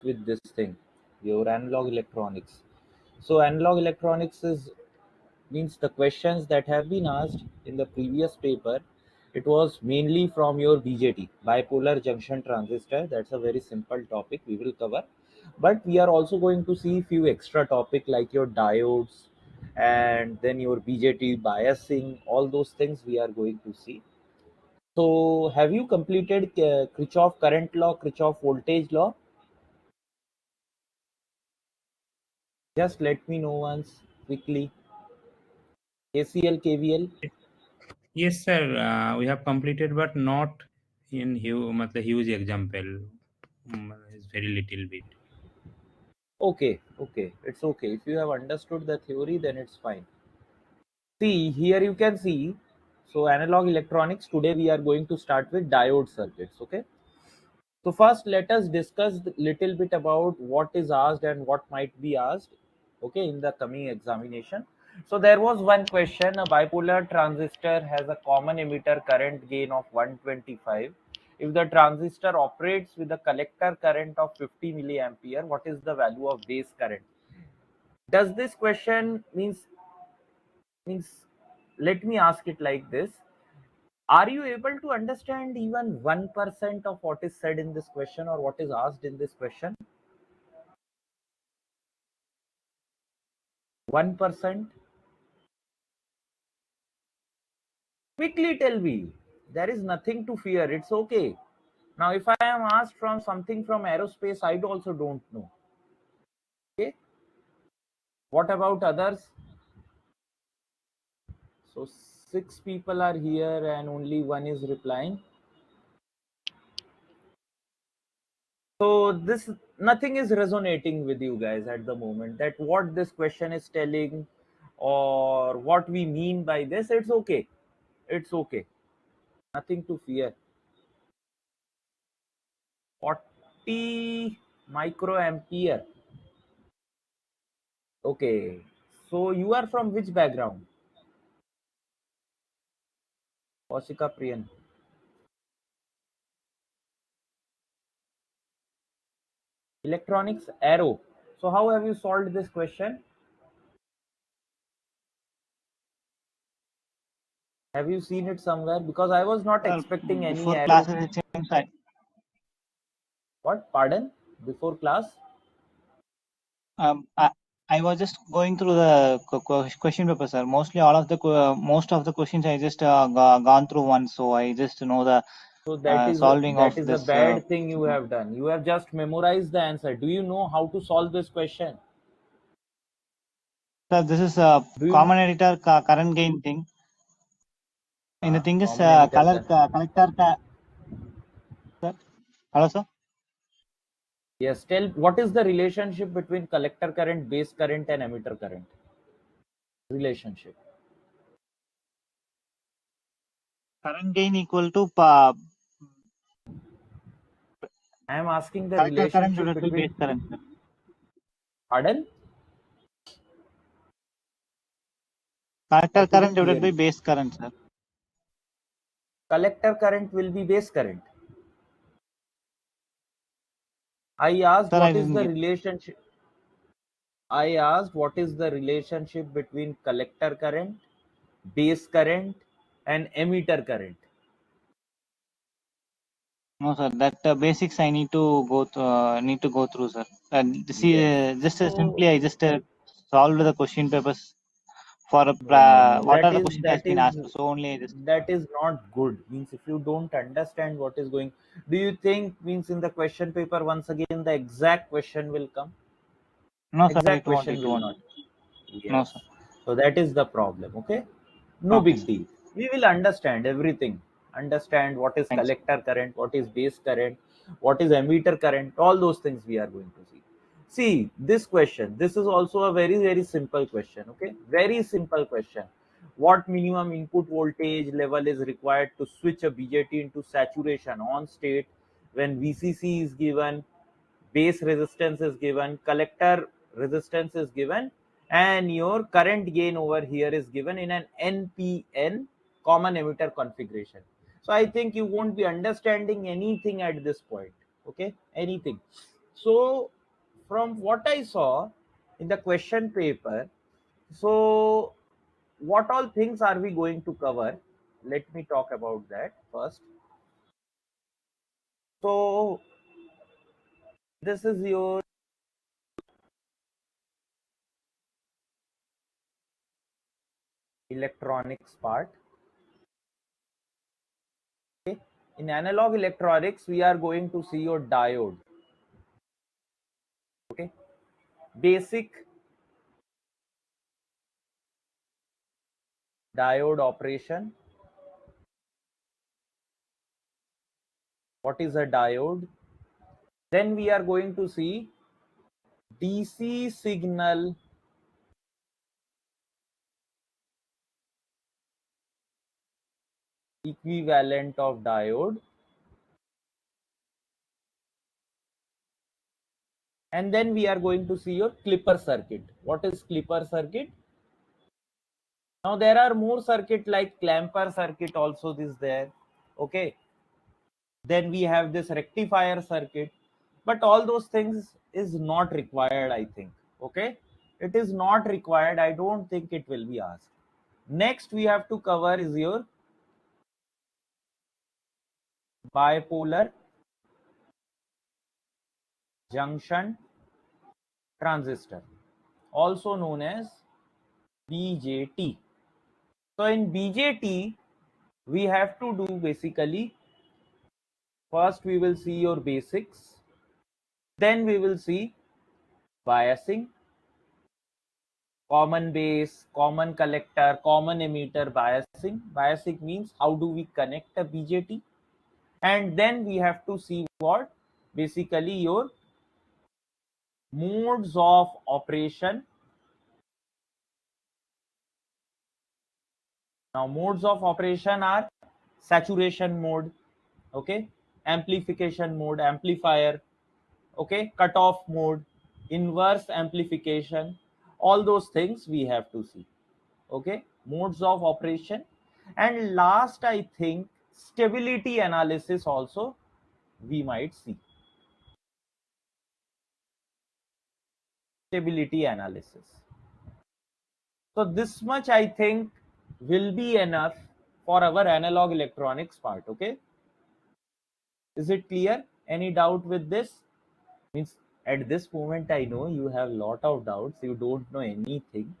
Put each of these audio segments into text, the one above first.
with this thing, your analog electronics. So analog electronics is means the questions that have been asked in the previous paper, it was mainly from your BJT, bipolar junction transistor. That's a very simple topic we will cover, but we are also going to see few extra topic like your diodes and then your BJT biasing, all those things we are going to see. So have you completed Kirchhoff current law, Kirchhoff voltage law? Just let me know once quickly. KCL, KVL. Yes, sir. We have completed, but not in huge example. It's very little bit. Okay, okay, it's okay. If you have understood the theory, then it's fine. See, here you can see. So, analog electronics, today we are going to start with diode circuits. Okay. So, first, let us discuss a little bit about what is asked and what might be asked. Okay, in the coming examination. So, there was one question: a bipolar transistor has a common emitter current gain of 125. If the transistor operates with a collector current of 50 milliampere, what is the value of base current? Does this question means let me ask it like this: are you able to understand even 1% of what is said in this question or what is asked in this question? 1%? Quickly tell me. There is nothing to fear, it's okay. Now if I am asked from something from aerospace, I also don't know. Okay, what about others? So 6 people are here and only one is replying. So this, nothing is resonating with you guys at the moment, that what this question is telling or what we mean by this. It's okay, it's okay, nothing to fear. 40 microampere. Okay, so you are from which background? Kaushika Priyan. Electronics arrow. So how have you solved this question? Have you seen it somewhere? Because I was not expecting any Before arrow. classes, it seems like What? Pardon? Before class? um, I, I was just going through the question paper, sir. Mostly all of the most of the questions I just gone through once, so I just know the So solving of that is a this. bad thing you have done. You have just memorized the answer. Do you know how to solve this question? Sir, this is a Do you know? common editor current gain thing. And the thing is Common emitter color current. collector. Sir, hello, sir. Yes. Tell what is the relationship between collector current, base current, and emitter current? Relationship. Current gain equal to I am asking the collector current relationship divided by between. base current, sir. Pardon? I Collector current couldn't divided hear by you. base current, sir. Collector current will be base current. I asked Sir, I what is didn't the get. relationship. I asked what is the relationship between collector current, base current, and emitter current. No, sir. That basics I need to go through, sir. See, Yes. just So simply I just solved the question papers for no. what are the questions has been asked. So only I just That is not good. Means if you don't understand what is going, do you think means in the question paper once again the exact question will come? no, sir. Exact It won't. question It will won't. not. No, Yes. sir. So that is the problem. Okay. No Okay, big sir. deal. We will understand everything. Understand what is Thanks. collector current, what is base current, what is emitter current. All those things we are going to see. See this question. This is also a very simple question. Okay. Very simple question. What minimum input voltage level is required to switch a BJT into saturation on state when VCC is given, base resistance is given, collector resistance is given, and your current gain over here is given in an NPN common emitter configuration. So I think you won't be understanding anything at this point. Okay, anything. So from what I saw in the question paper, so what all things are we going to cover? Let me talk about that first. So this is your electronics part. Okay. In analog electronics, we are going to see your diode. Okay. Basic diode operation. What is a diode? Then we are going to see DC signal equivalent of diode. And then we are going to see your clipper circuit. What is clipper circuit? Now there are more circuit like clamper circuit also is there. Okay. Then we have this rectifier circuit, but all those things is not required, I think. Okay. It is not required. I don't think it will be asked. Next we have to cover is your bipolar junction transistor, also known as BJT. So in BJT, we have to do basically, first we will see your basics, then we will see biasing, common base, common collector, common emitter biasing. Biasing means how do we connect a BJT, and then we have to see what basically your modes of operation. Now modes of operation are saturation mode, okay, amplification mode, amplifier, okay, cutoff mode, inverse amplification, all those things we have to see. Okay, modes of operation, and last I think stability analysis also we might see. Stability analysis. So this much I think will be enough for our analog electronics part. Okay, is it clear? Any doubt with this? Means at this moment I know you have lot of doubts, you don't know anything,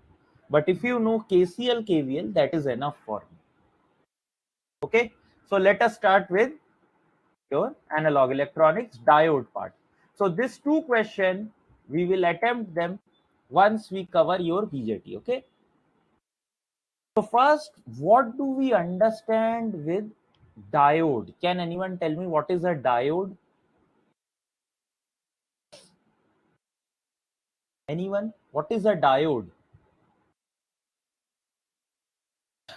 but if you know KCL KVL, that is enough for me. Okay, so let us start with your analog electronics diode part. So these two questions we will attempt them once we cover your BJT. Okay, so first, what do we understand with diode? Can anyone tell me what is a diode? Anyone? What is a diode?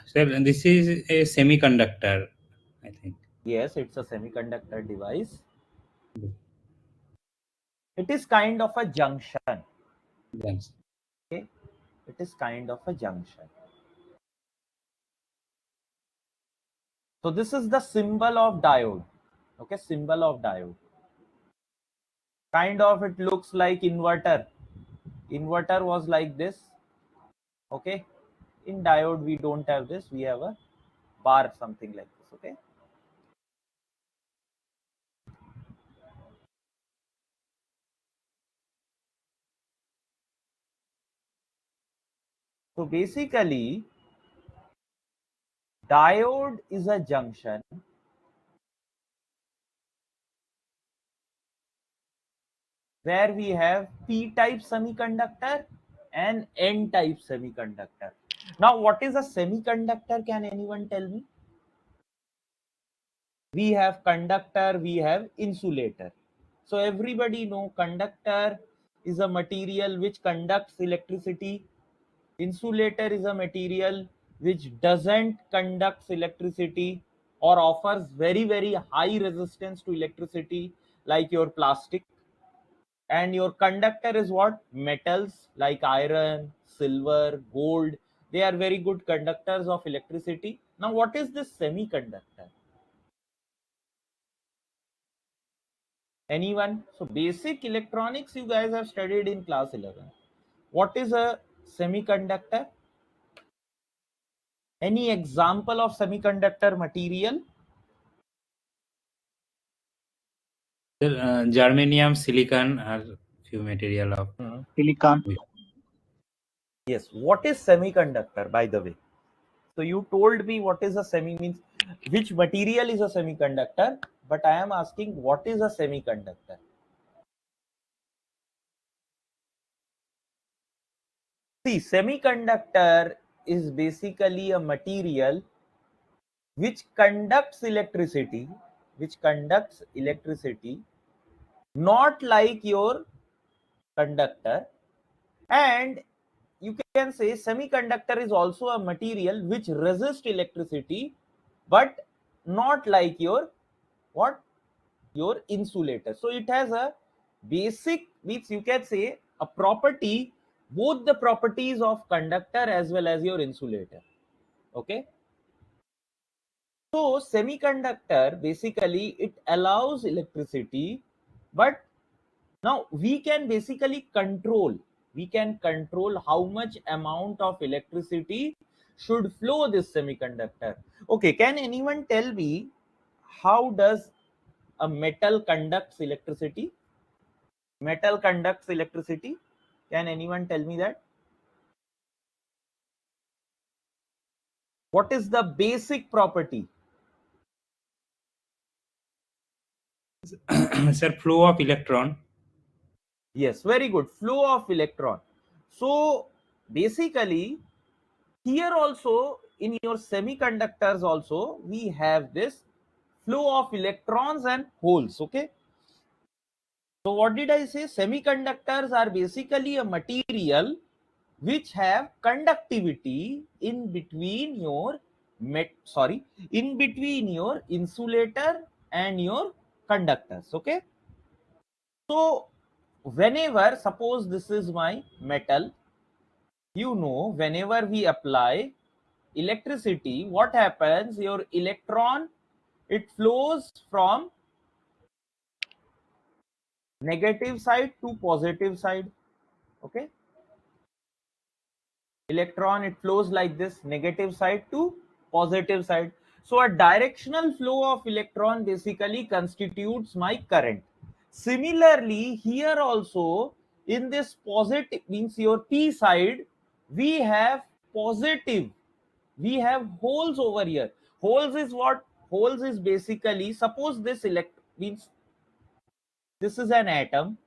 Sir, this is a semiconductor, I think. Yes, it's a semiconductor device. It is kind of a junction. Yes. Okay, it is kind of a junction. So this is the symbol of diode. Okay, symbol of diode. Kind of it looks like inverter. Inverter was like this. Okay, in diode we don't have this. We have a bar, something like this. Okay. So basically, diode is a junction where we have p-type semiconductor and n-type semiconductor. Now, what is a semiconductor? Can anyone tell me? We have conductor, we have insulator. So everybody know conductor is a material which conducts electricity. Insulator is a material which doesn't conduct electricity or offers very high resistance to electricity, like your plastic. And your conductor is what? Metals like iron, silver, gold. They are very good conductors of electricity. Now what is this semiconductor? Anyone? So basic electronics you guys have studied in class 11. What is a semiconductor? Any example of semiconductor material? Sir, germanium, silicon are few material of. Silicon. Yes. What is semiconductor, by the way? So you told me what is a semi means which material is a semiconductor, but I am asking what is a semiconductor? See, semiconductor is basically a material which conducts electricity, not like your conductor. And you can say semiconductor is also a material which resists electricity, but not like your what, your insulator. So it has a basic, means you can say a property, both the properties of conductor as well as your insulator. Okay. So semiconductor basically it allows electricity, but now we can basically control how much amount of electricity should flow this semiconductor. Okay, can anyone tell me how does a metal conducts electricity? Metal conducts electricity. Can anyone tell me that? What is the basic property? Sir, flow of electron. Yes, very good. Flow of electron. So basically, here also in your semiconductors also we have this flow of electrons and holes. Okay. So what did I say? Semiconductors are basically a material which have conductivity in between your in between your insulator and your conductors. Okay. So whenever, suppose this is my metal, whenever we apply electricity, what happens? Your electron, it flows from negative side to positive side. Okay. Electron, it flows like this, negative side to positive side. So a directional flow of electron basically constitutes my current. Similarly here also, in this positive, means your p side, we have positive, we have holes over here. Holes is what? Holes is basically, suppose this means this is an atom.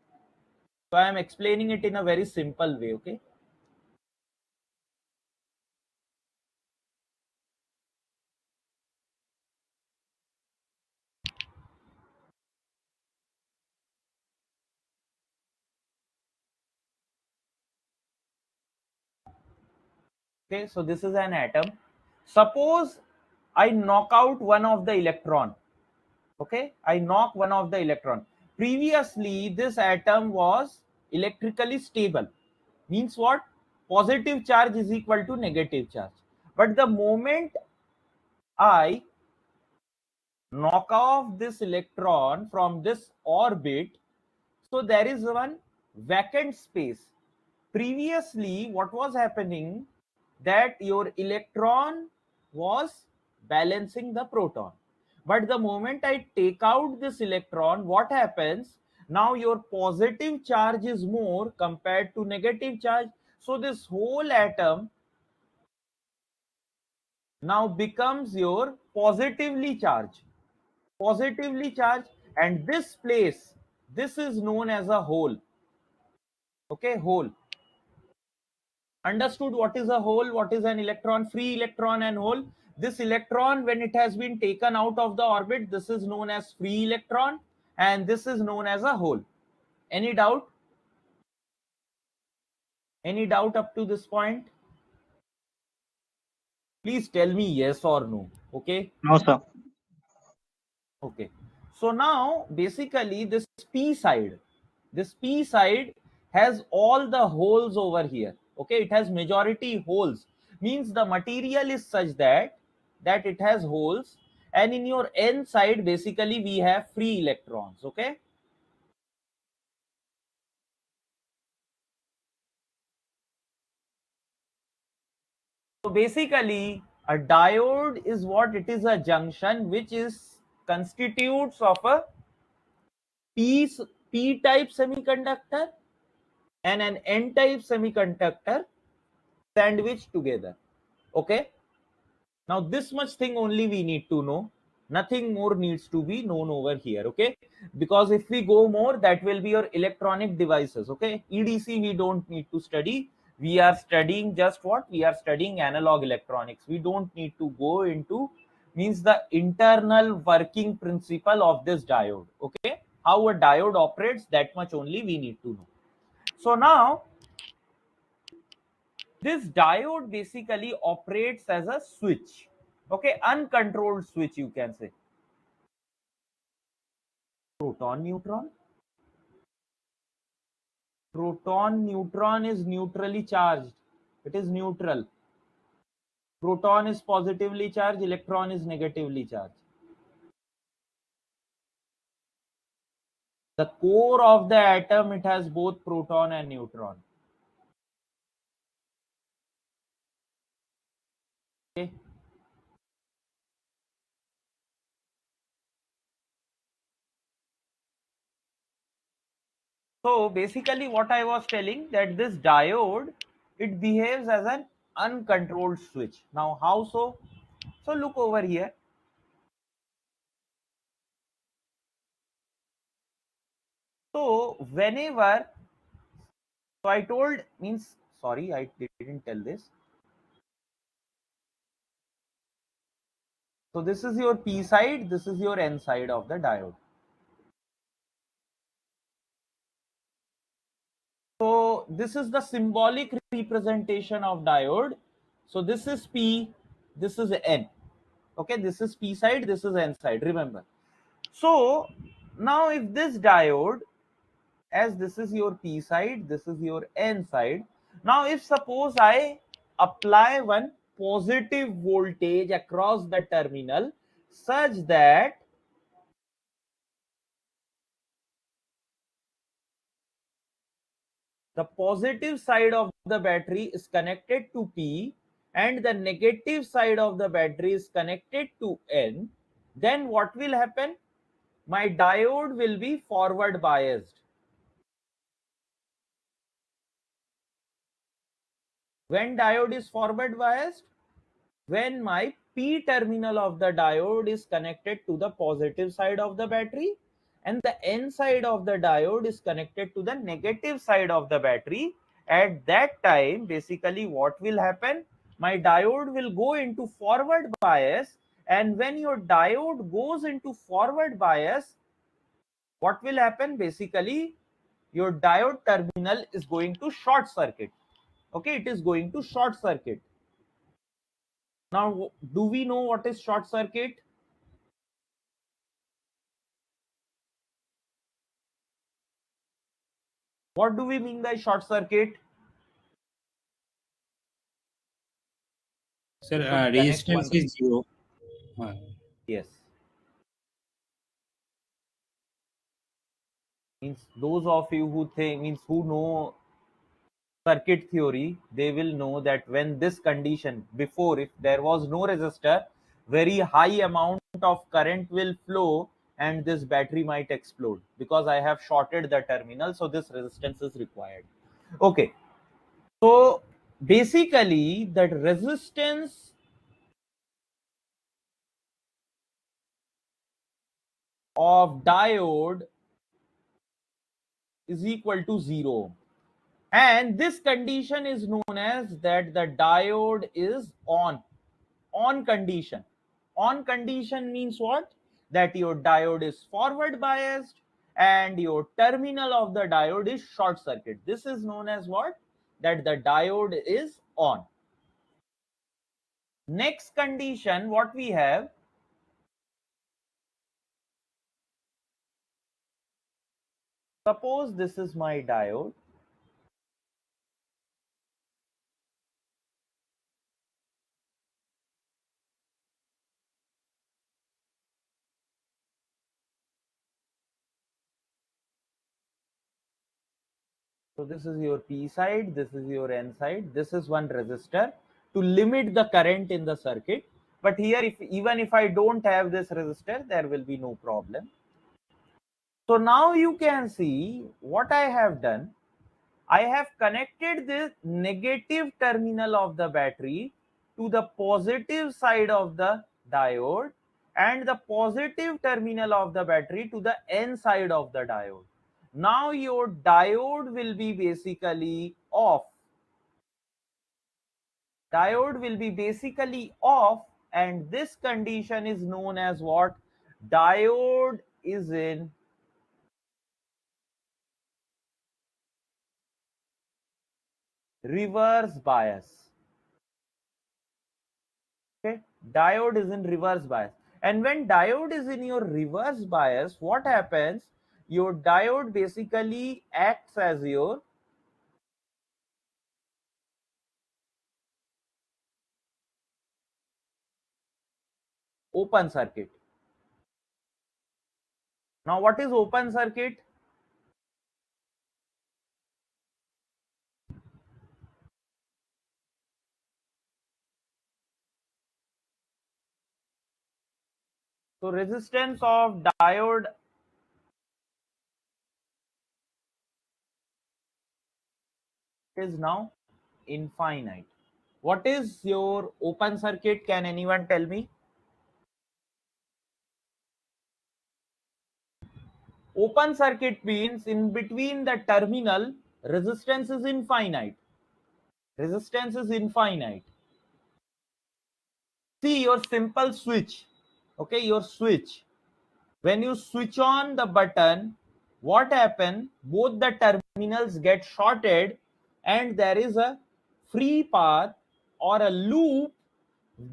So I am explaining it in a very simple way. Okay. Okay, so this is an atom. Suppose I knock out one of the electron. Okay, I knock one of the electron. Previously, this atom was electrically stable. Means what? Positive charge is equal to negative charge. But the moment I knock off this electron from this orbit, so there is one vacant space. Previously, what was happening, that your electron was balancing the proton, but the moment I take out this electron, what happens? Now your positive charge is more compared to negative charge, so this whole atom now becomes your positively charged, and this place, this is known as a hole. Okay, hole. Understood what is a hole, what is an electron? Free electron and hole. This electron, when it has been taken out of the orbit, this is known as free electron, and this is known as a hole. Any doubt? Any doubt up to this point? Please tell me yes or no. Okay. No, sir. Okay. So now basically this p side has all the holes over here. Okay, it has majority holes. Means the material is such that it has holes, and in your n side basically we have free electrons. Okay. basically a diode is what? It is a junction which is constitutes of a p type semiconductor and an n type semiconductor sandwiched together. Okay, now this much thing only we need to know, nothing more needs to be known over here. Okay, because if we go more, that will be your electronic devices. Okay, EDC we don't need to study, we are studying just what? We are studying analog electronics. We don't need to go into means the internal working principle of this diode. Okay, how a diode operates, that much only we need to know. So now this diode basically operates as a switch. Okay, uncontrolled switch you can say. Proton neutron, proton neutron is neutrally charged, it is neutral. Proton is positively charged, electron is negatively charged. The core of the atom, it has both proton and neutron. Okay, so basically what I was telling, that this diode, it behaves as an uncontrolled switch. Now how so? So look over here. So whenever, so I told means, sorry, I didn't tell this. So this is your P side, this is your N side of the diode. So this is the symbolic representation of diode. So this is P, this is N. Okay, this is P side, this is N side, remember. So now if this diode, as this is your P side, this is your N side. Now if suppose I apply one positive voltage across the terminal such that the positive side of the battery is connected to P and the negative side of the battery is connected to N, then what will happen? My diode will be forward biased. When diode is forward biased? When my P terminal of the diode is connected to the positive side of the battery and the N side of the diode is connected to the negative side of the battery, at that time basically what will happen? My diode will go into forward bias, and when your diode goes into forward bias, what will happen? Basically your diode terminal is going to short circuit. Okay, it is going to short circuit. Now, do we know what is short circuit? What do we mean by short circuit? Sir, You should connect resistance one. is zero. Uh, Yes. Means those of you who think, means who know circuit theory, they will know that when this condition, before, if there was no resistor, very high amount of current will flow and this battery might explode because I have shorted the terminal, so this resistance is required. Okay, so basically that resistance of diode is equal to 0, and this condition is known as that the diode is on condition. On condition means what? That your diode is forward biased and your terminal of the diode is short circuit. This is known as what? That the diode is on. Next condition what we have, suppose this is my diode. So this is your P side, this is your N side, this is one resistor, to limit the current in the circuit. But here, even if I don't have this resistor, there will be no problem. So now you can see what I have done. I have connected this negative terminal of the battery to the positive side of the diode, and the positive terminal of the battery to the N side of the diode. Now your diode will be basically off. Diode will be basically off, and this condition is known as what? Diode is in reverse bias. Okay, diode is in reverse bias. And when diode is in your reverse bias, what happens? Your diode basically acts as your open circuit. Now what is open circuit? So resistance of diode is now infinite. What is your open circuit? Can anyone tell me? Open circuit means in between the terminal, resistance is infinite. Resistance is infinite. See your simple switch. Okay, your switch. When you switch on the button, what happens? Both the terminals get shorted, and there is a free path or a loop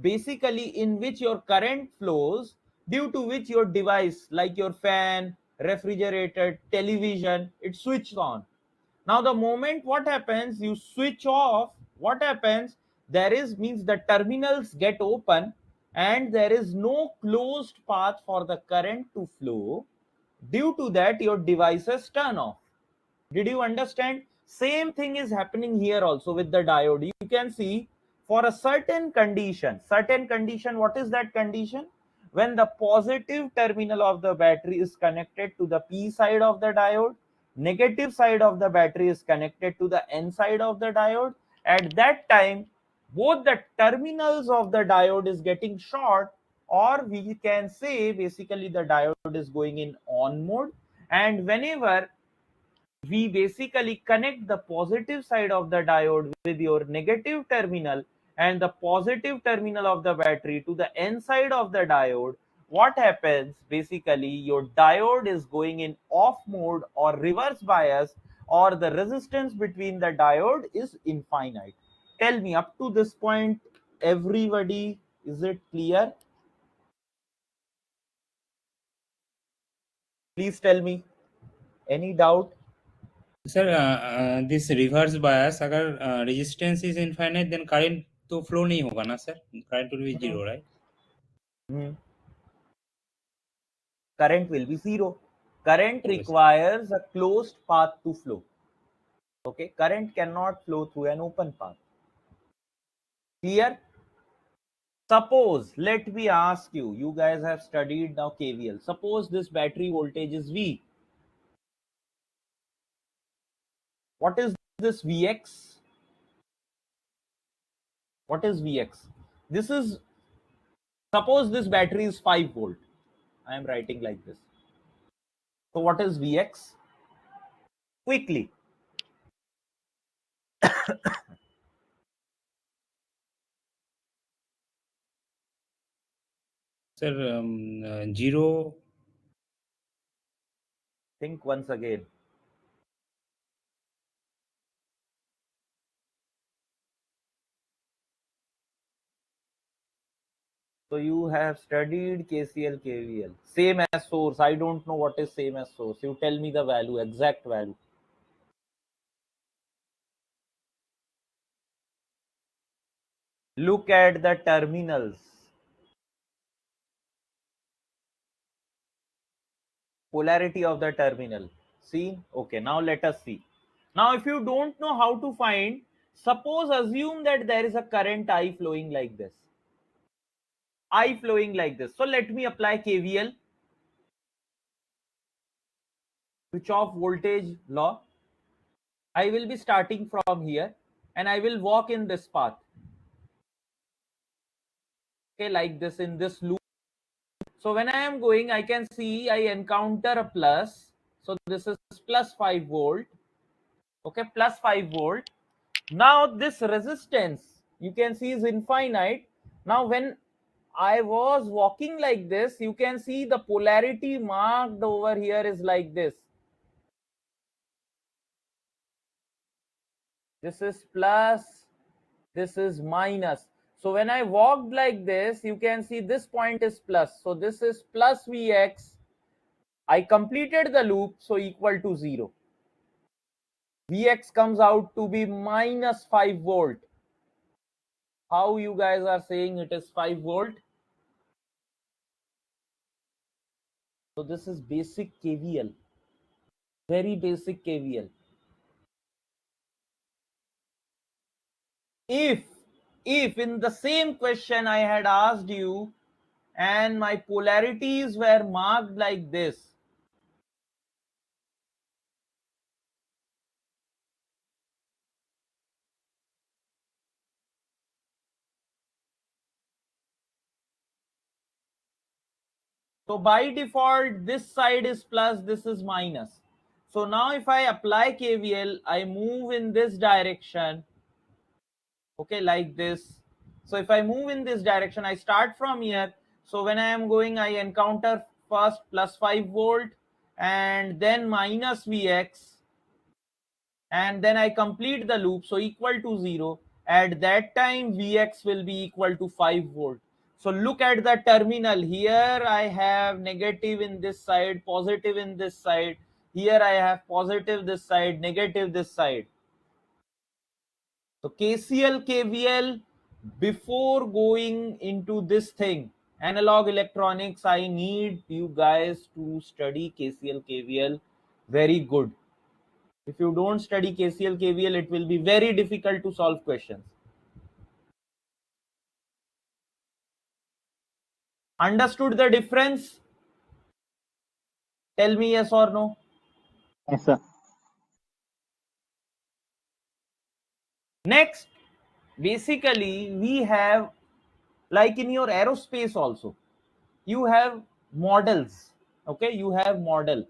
basically in which your current flows, due to which your device like your fan, refrigerator, television, it switches on. Now the moment what happens, you switch off, what happens? There is means the terminals get open, and there is no closed path for the current to flow. Due to that, your devices turn off. Did you understand? Same thing is happening here also with the diode. You can see for a certain condition, what is that condition? When the positive terminal of the battery is connected to the P side of the diode, negative side of the battery is connected to the N side of the diode. At that time, both the terminals of the diode is getting short, or we can say basically the diode is going in on mode. And whenever we basically connect the positive side of the diode with your negative terminal and the positive terminal of the battery to the N side of the diode, what happens? Basically, your diode is going in off mode or reverse bias, or the resistance between the diode is infinite. Tell me, up to this point, everybody, is it clear? Please tell me. Any doubt? Sir this reverse bias अगर resistance is infinite then current तो flow नहीं होगा ना सर, current will be zero right? Current will be zero. Current okay sir. requires a closed path to flow. Okay, current cannot flow through an open path. Clear? Suppose, let me ask you, you guys have studied now KVL. Suppose this battery voltage is V. What is this Vx? What is Vx? This is, suppose this battery is 5 volt. I am writing like this. So what is Vx? Quickly. Sir zero. Think once again. So you have studied KCL, KVL. Same as source. I don't know what is same as source. You tell me the value, exact value. Look at the terminals. Polarity of the terminal. See? Okay, now let us see. Now if you don't know how to find, Suppose assume that there is a current I flowing like this. I flowing like this. So let me apply KVL, Kirchhoff voltage law. I will be starting from here and I will walk in this path. Okay, like this in this loop. So when I am going, I can see I encounter a plus. So this is plus 5 volt. Okay, plus 5 volt. Now this resistance you can see is infinite. Now when I was walking like this, you can see the polarity marked over here is like this. This is plus, this is minus. So when I walked like this, you can see this point is plus. So this is plus Vx. I completed the loop, so equal to 0. Vx comes out to be minus 5 volt. How you guys are saying it is 5 volt? So this is basic KVL, very basic KVL. If in the same question I had asked you and my polarities were marked like this, so by default this side is plus, this is minus. So now if I apply KVL, I move in this direction, okay, like this. So if I move in this direction, I start from here. So when I am going, I encounter first plus 5 volt and then minus Vx, and then I complete the loop, so equal to 0. At that time Vx will be equal to 5 volt. So look at the terminal. Here I have negative in this side, positive in this side. Here I have positive this side, negative this side. So KCL, KVL, before going into this thing, analog electronics, I need you guys to study KCL, KVL very good. If you don't study KCL, KVL, it will be very difficult to solve questions. Understood the difference? Tell me yes or no. Yes, sir. Next, basically, we have, like in your aerospace also, you have models. Okay, you have model.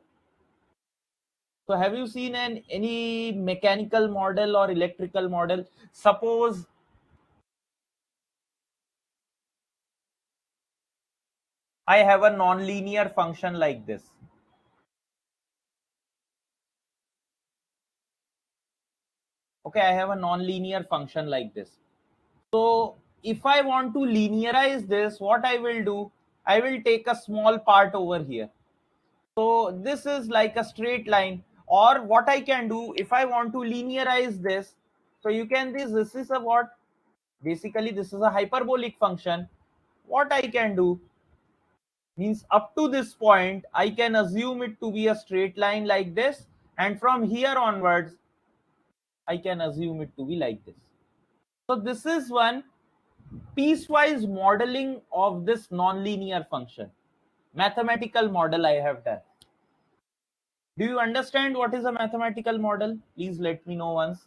So have you seen any mechanical model or electrical model? Suppose I have a non-linear function like this. Okay, I have a non-linear function like this. So if I want to linearize this, what I will do, I will take a small part over here. So this is like a straight line. Or what I can do, if I want to linearize this, so you can this is a what? Basically, this is a hyperbolic function. What I can do means up to this point, I can assume it to be a straight line like this. And from here onwards, I can assume it to be like this. So this is one piecewise modeling of this nonlinear function. Mathematical model I have done. Do you understand what is a mathematical model? Please let me know once.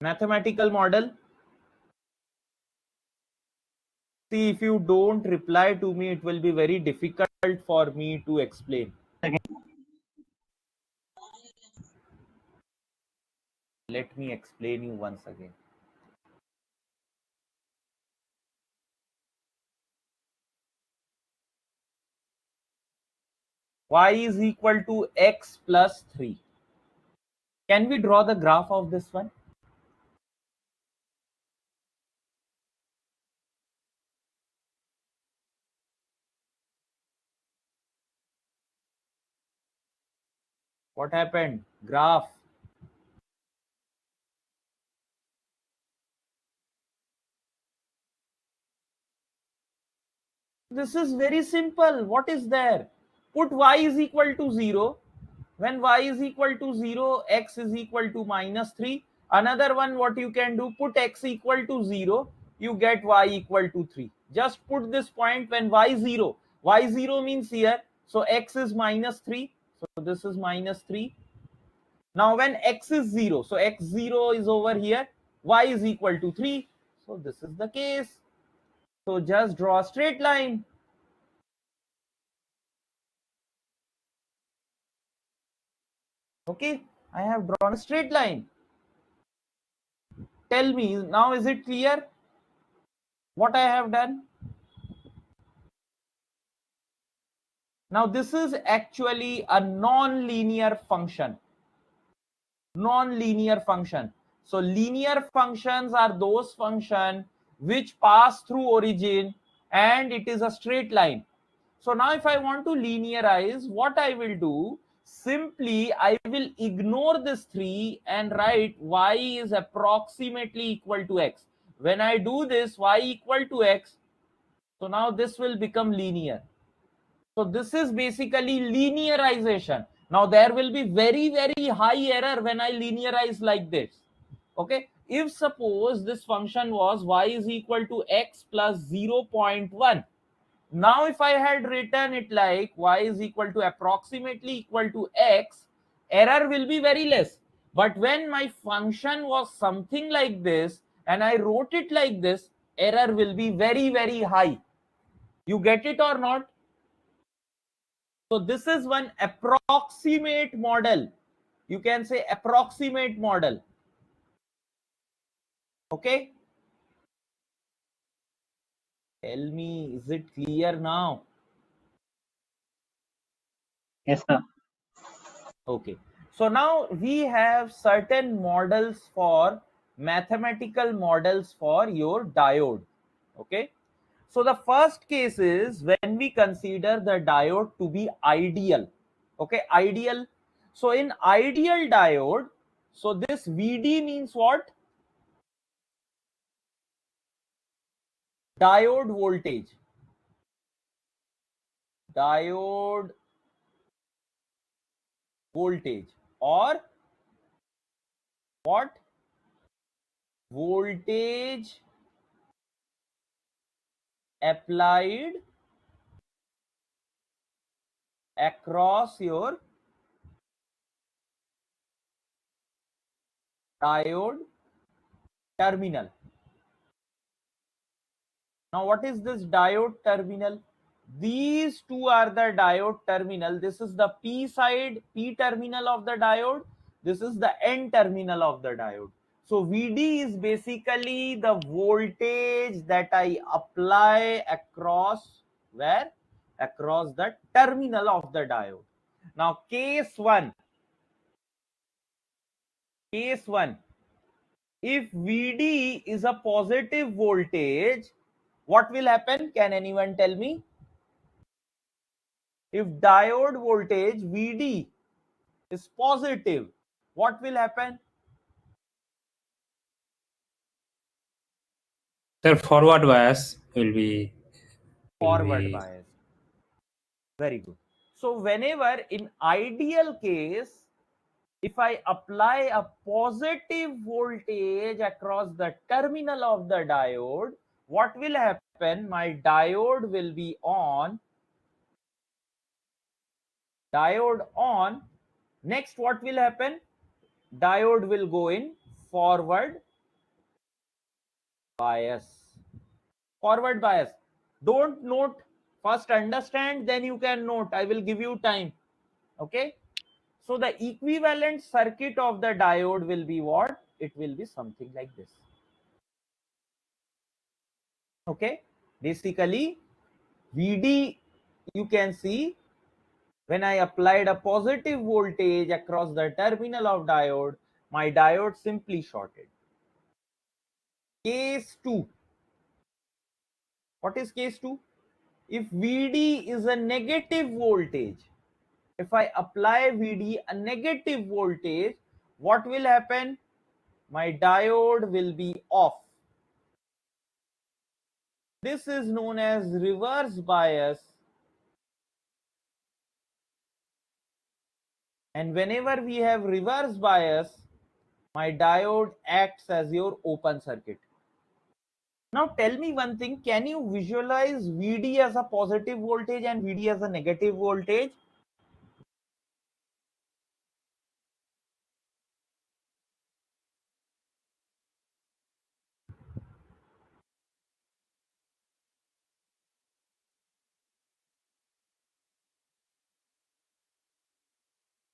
Mathematical model. See, if you don't reply to me, it will be very difficult for me to explain. Again. Let me explain you once again. Y is equal to x plus 3. Can we draw the graph of this one? What happened? Graph. This is very simple. What is there? Put y is equal to 0. When y is equal to 0, x is equal to -3. Another one, what you can do, put x equal to 0, you get y equal to 3. Just put this point when y0 means here, so x is -3, so this is -3. Now when x is 0, so x0 is over here, y is equal to 3, so this is the case. So just draw a straight line. Okay, I have drawn a straight line. Tell me now, is it clear what I have done? Now this is actually a non-linear function. Non-linear function. So linear functions are those functions which pass through origin and it is a straight line. So now if I want to linearize, what I will do, simply I will ignore this 3 and write y is approximately equal to x. When I do this, y equal to x, so now this will become linear. So this is basically linearization. Now there will be very, very high error when I linearize like this. Okay, if suppose this function was y is equal to x plus 0.1. Now if I had written it like y is equal to approximately equal to x, error will be very less. But when my function was something like this and I wrote it like this, error will be very, very high. You get it or not? So this is one approximate model. You can say approximate model. Okay. Tell me, is it clear now? Yes, sir. Okay. So now we have certain models for mathematical models for your diode. Okay. So the first case is when we consider the diode to be ideal. Okay, ideal. So in ideal diode, so this VD means what? Diode voltage. Diode voltage, or what? Voltage applied across your diode terminal. Now what is this diode terminal? These two are the diode terminal. This is the P side, P terminal of the diode. This is the N terminal of the diode. So VD is basically the voltage that I apply across where? Across the terminal of the diode. Now case 1, if VD is a positive voltage, what will happen? Can anyone tell me? If diode voltage VD is positive, what will happen? Sir, forward bias will be Forward bias. Very good. So whenever in ideal case, if I apply a positive voltage across the terminal of the diode, what will happen? My diode will be on. Diode on. Next, what will happen? Diode will go in forward bias. Forward bias. Don't note. First understand, then you can note. I will give you time. Okay. So the equivalent circuit of the diode will be what? It will be something like this. Okay. Basically, VD, you can see when I applied a positive voltage across the terminal of diode, my diode simply shorted. Case 2. What is case 2? If VD is a negative voltage, if I apply VD a negative voltage, what will happen? My diode will be off. This is known as reverse bias, And whenever we have reverse bias, my diode acts as your open circuit. Now tell me one thing, can you visualize VD as a positive voltage and VD as a negative voltage?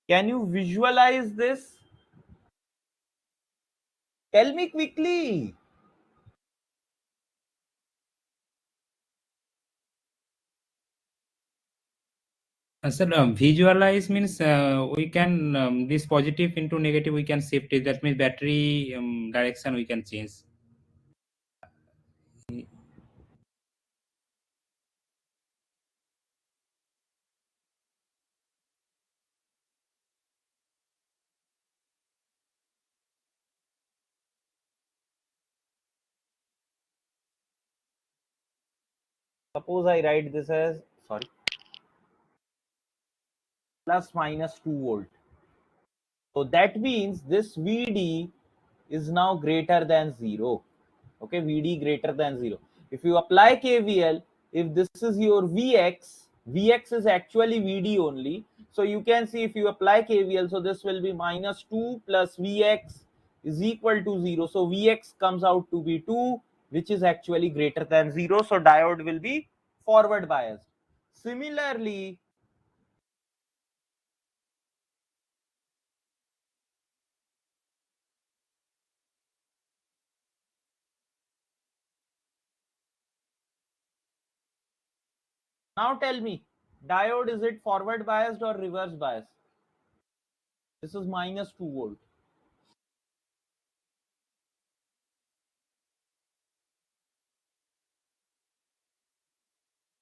Can you visualize this? Tell me quickly. Sir, visualize means we can this positive into negative we can shift it. That means battery direction we can change. Suppose I write this as, sorry, plus minus 2 volt. So that means this VD is now greater than 0. Okay, VD greater than 0. If you apply KVL, if this is your Vx, Vx is actually VD only. So you can see if you apply KVL, so this will be minus 2 plus Vx is equal to 0. So Vx comes out to be 2, which is actually greater than 0. So diode will be forward biased. Similarly, now tell me, diode, is it forward biased or reverse biased? This is minus 2 volt.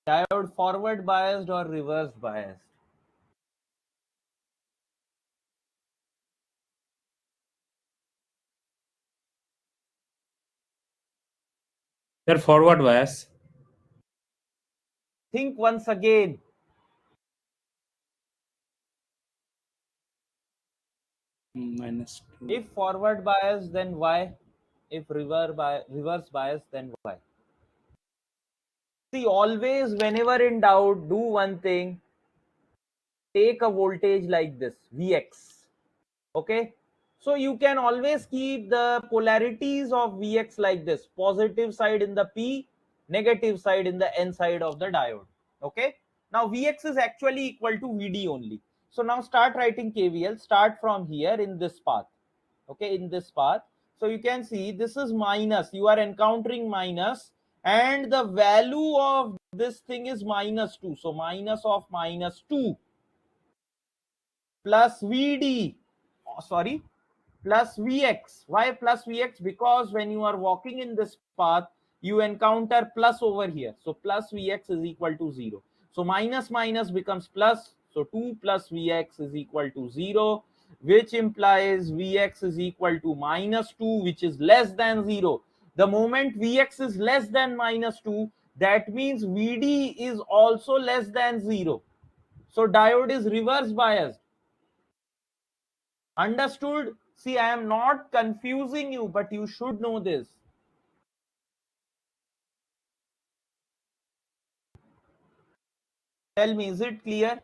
Diode forward biased or reverse biased? Sir, forward bias. Think once again. Minus 2. If forward bias, then why? If reverse bias, then why? See, always whenever in doubt, do one thing. Take a voltage like this, Vx. Okay, so you can always keep the polarities of Vx like this: positive side in the P, negative side in the N side of the diode. Okay, now Vx is actually equal to Vd only. So now start writing KVL. Start from here in this path. Okay, in this path, so you can see this is minus, you are encountering minus, and the value of this thing is minus 2. So minus of minus 2 plus Vd, sorry, plus Vx. Why plus Vx? Because when you are walking in this path, you encounter plus over here. So plus Vx is equal to 0. So minus minus becomes plus. So 2 plus Vx is equal to 0, which implies Vx is equal to minus 2, which is less than 0. The moment Vx is less than minus 2, that means Vd is also less than 0. So diode is reverse biased. Understood? See, I am not confusing you, but you should know this. Tell me, is it clear?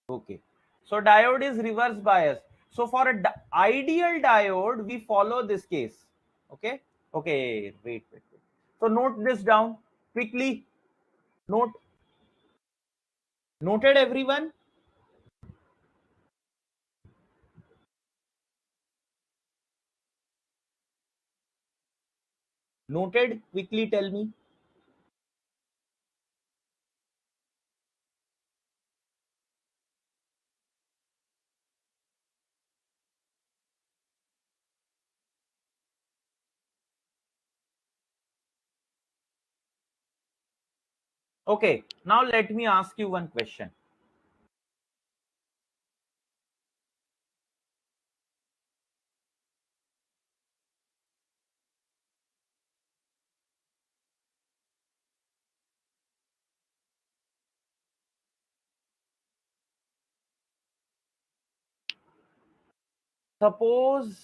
Okay. So diode is reverse bias. So for a ideal diode, we follow this case. Okay. Okay. Wait. So note this down quickly. Note. Noted, everyone? Noted. Quickly tell me. Okay. Now let me ask you one question. Suppose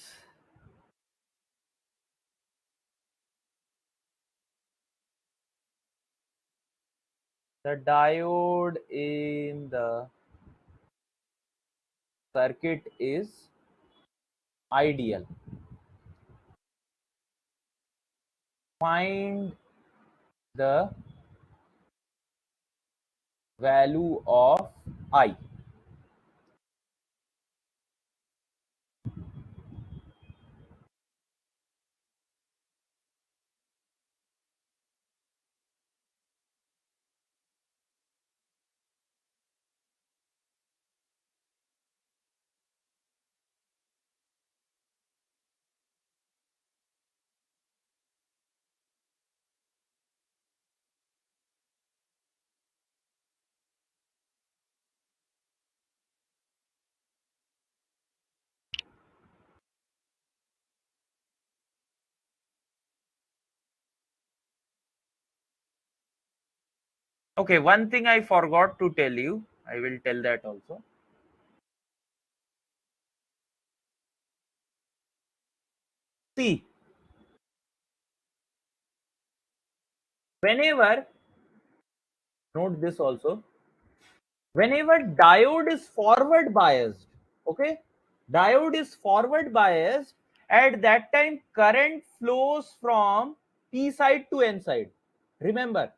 the diode in the circuit is ideal. Find the value of I. Okay, one thing I forgot to tell you, I will tell that also. See, whenever, note this also, whenever diode is forward biased, okay, diode is forward biased, at that time current flows from P side to N side. Remember,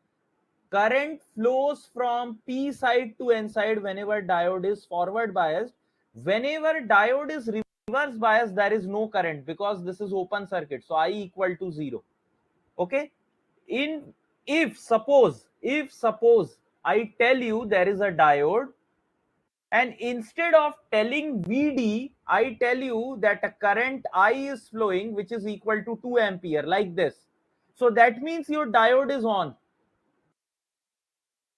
current flows from P side to N side whenever diode is forward biased. Whenever diode is reverse biased, there is no current because this is open circuit, so I equal to 0. Okay, in if suppose I tell you there is a diode, and instead of telling Vd, I tell you that a current I is flowing which is equal to 2 ampere, like this. So that means your diode is on.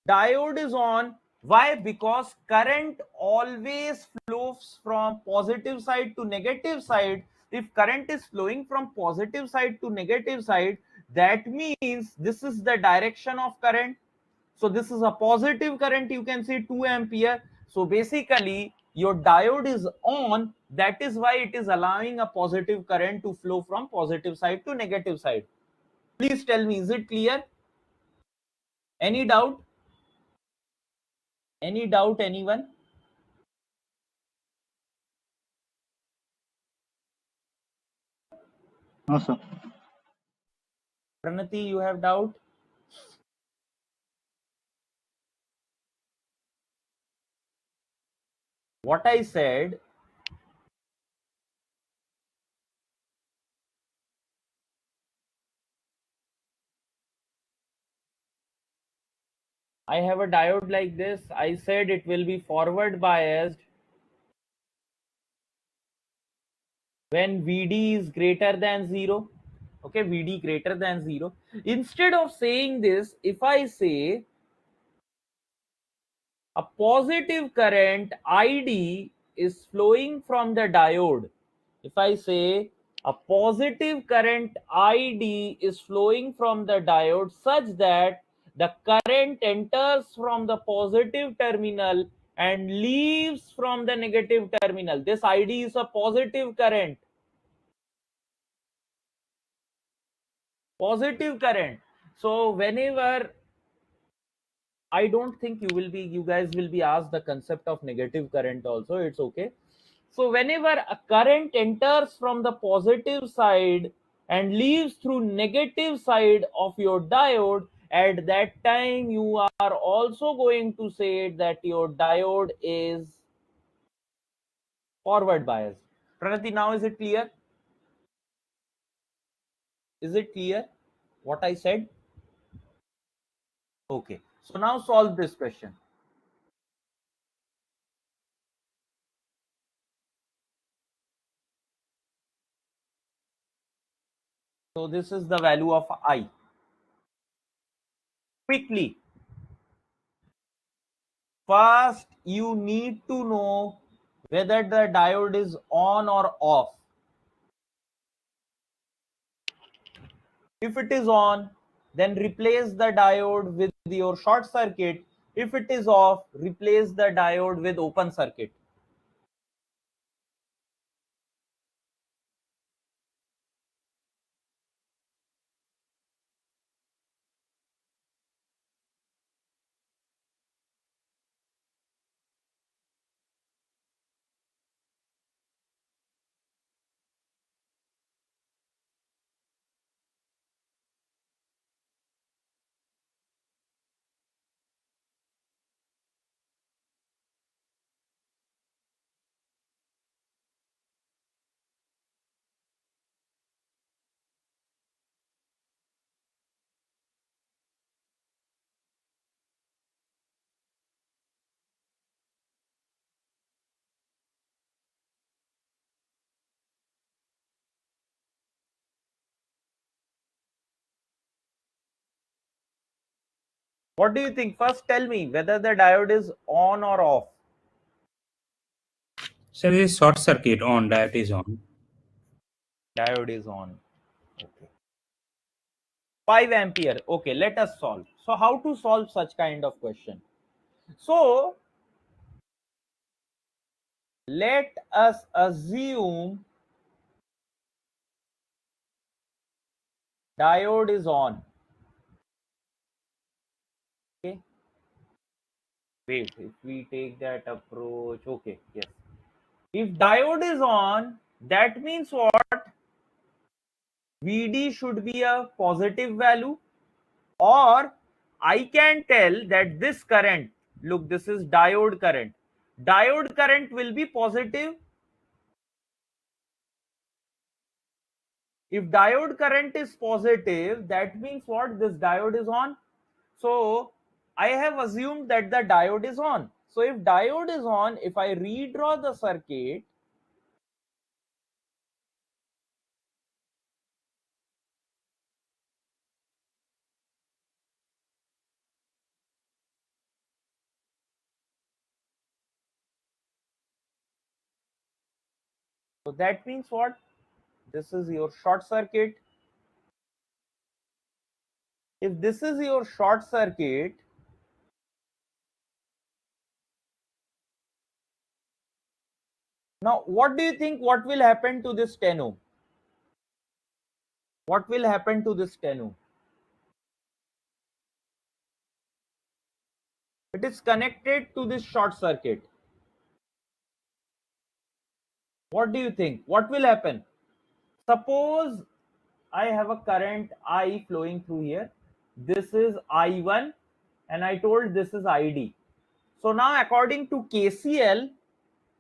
Diode is on. Why? Because current always flows from positive side to negative side. If current is flowing from positive side to negative side, that means this is the direction of current. So this is a positive current, you can see 2 ampere. So basically your diode is on, that is why it is allowing a positive current to flow from positive side to negative side. Please tell me, is it clear? Any doubt? Any doubt, anyone? No, sir. Pranati, you have doubt? What I said, I have a diode like this. I said it will be forward biased when Vd is greater than 0. Okay, Vd greater than 0. Instead of saying this, if I say a positive current Id is flowing from the diode, if I say a positive current Id is flowing from the diode such that the current enters from the positive terminal and leaves from the negative terminal, this Id is a positive current. Positive current. So whenever, I don't think you guys will be asked the concept of negative current also, it's okay. So whenever a current enters from the positive side and leaves through negative side of your diode, at that time you are also going to say that your diode is forward biased. Pranati, now is it clear? Is it clear what I said? Okay. So now solve this question. So this is the value of I. Quickly, first you need to know whether the diode is on or off. If it is on, then replace the diode with your short circuit. If it is off, replace the diode with open circuit. What do you think? First tell me whether the diode is on or off. Sir, this short circuit on, diode is on. Diode is on. Okay. 5 ampere. Okay, let us solve. So how to solve such kind of question? So let us assume diode is on. Okay. Wait, if we take that approach, okay, yes. If diode is on, that means what? VD should be a positive value, or I can tell that this current, look, this is diode current. Diode current will be positive. If diode current is positive, that means what? This diode is on. So I have assumed that the diode is on. So if diode is on, if I redraw the circuit, so that means what? This is your short circuit. If this is your short circuit, now what do you think what will happen to this 10 ohm? What will happen to this 10 ohm? It is connected to this short circuit. What do you think? What will happen? Suppose I have a current I flowing through here. This is I1 and I told this is ID. So now according to KCL,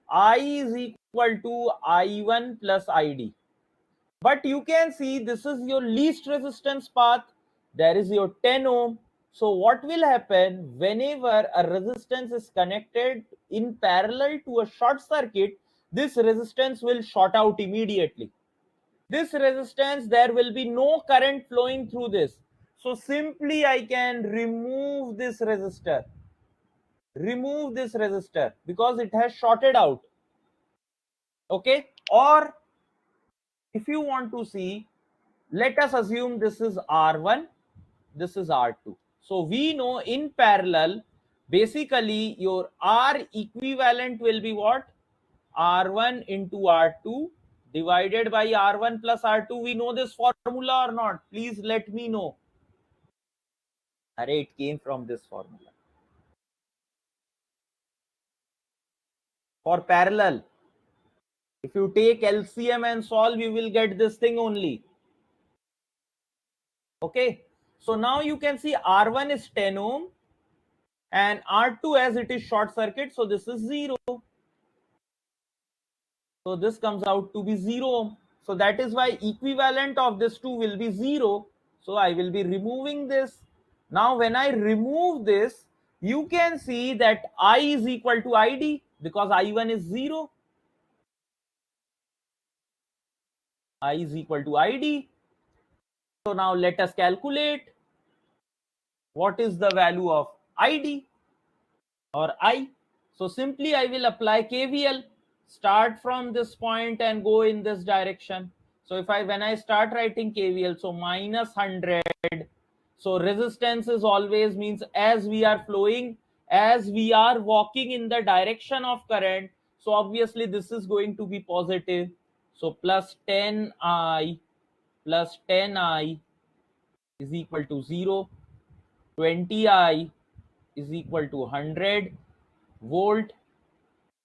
I is equal to I1 plus ID. But you can see this is your least resistance path. There is your 10 ohm. So what will happen whenever a resistance is connected in parallel to a short circuit, this resistance will short out immediately. This resistance, there will be no current flowing through this. So simply I can remove this resistor. Remove this resistor because it has shorted out. Okay. Or if you want to see, let us assume this is R1, this is R2. So we know in parallel, basically your R equivalent will be what? R1 into R2 divided by R1 plus R2. We know this formula or not? Please let me know. Array, it came from this formula. For parallel, if you take LCM and solve, you will get this thing only. Okay. So now you can see R1 is 10 ohm and R2 as it is short circuit. So this is 0. So this comes out to be 0 ohm. So that is why equivalent of this two will be 0. So I will be removing this. Now when I remove this, you can see that I is equal to ID because I1 is 0. I is equal to ID. So now let us calculate what is the value of ID or I. So simply I will apply KVL, start from this point and go in this direction. So if when I start writing KVL, so minus 100, so resistance is always means as we are flowing, as we are walking in the direction of current, so obviously this is going to be positive. So plus 10I plus 10I is equal to 0, 20I is equal to 100 volt,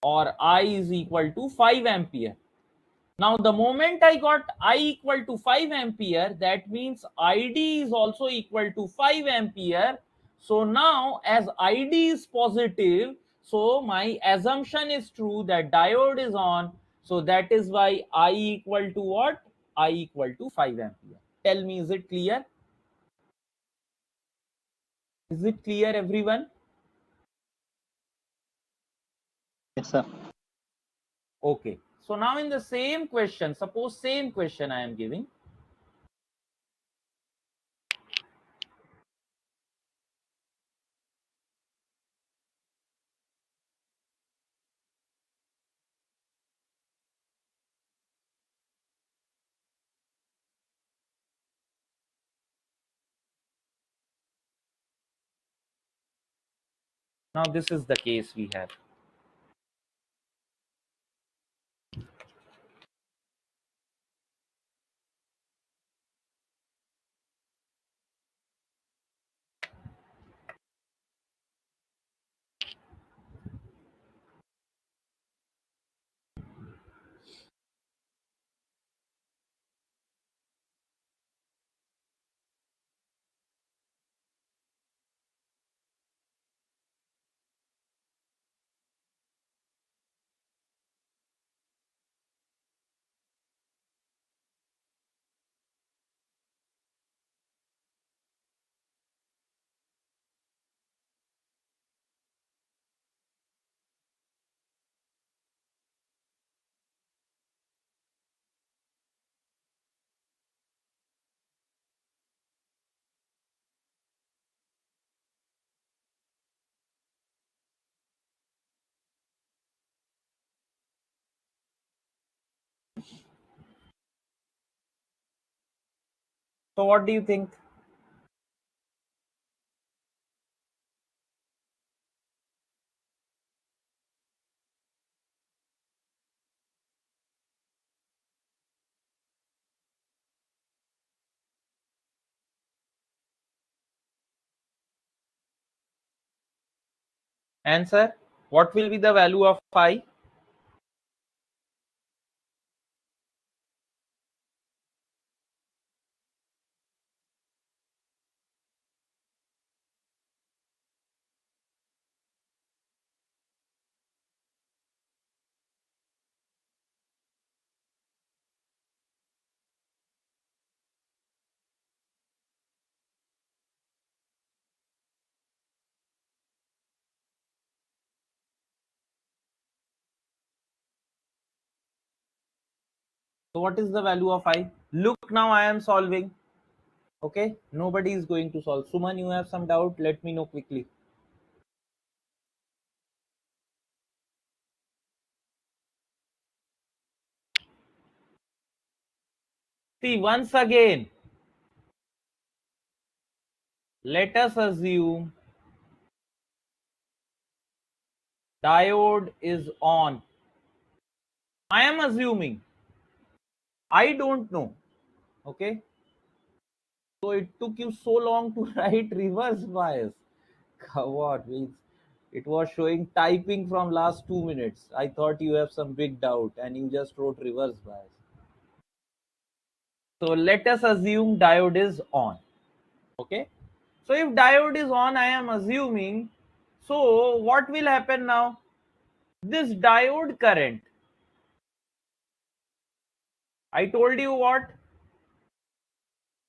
or I is equal to 5 ampere. Now the moment I got I equal to 5 ampere, that means ID is also equal to 5 ampere. So now as ID is positive, so my assumption is true that diode is on. So that is why I equal to what? I equal to 5 ampere. Tell me, is it clear? Is it clear, everyone? Yes, sir. Okay. So now in the same question, suppose same question I am giving. Now this is the case we have. So what do you think? Answer. What will be the value of I? So what is the value of I? Look, now I am solving. Okay, nobody is going to solve. Suman, you have some doubt? Let me know quickly. See, once again, let us assume diode is on. I am assuming. I don't know. Okay. So it took you so long to write reverse bias. Come on, means it was showing typing from last 2 minutes. I thought you have some big doubt and you just wrote reverse bias. So let us assume diode is on. Okay. So if diode is on, I am assuming. So what will happen now? This diode current, I told you what?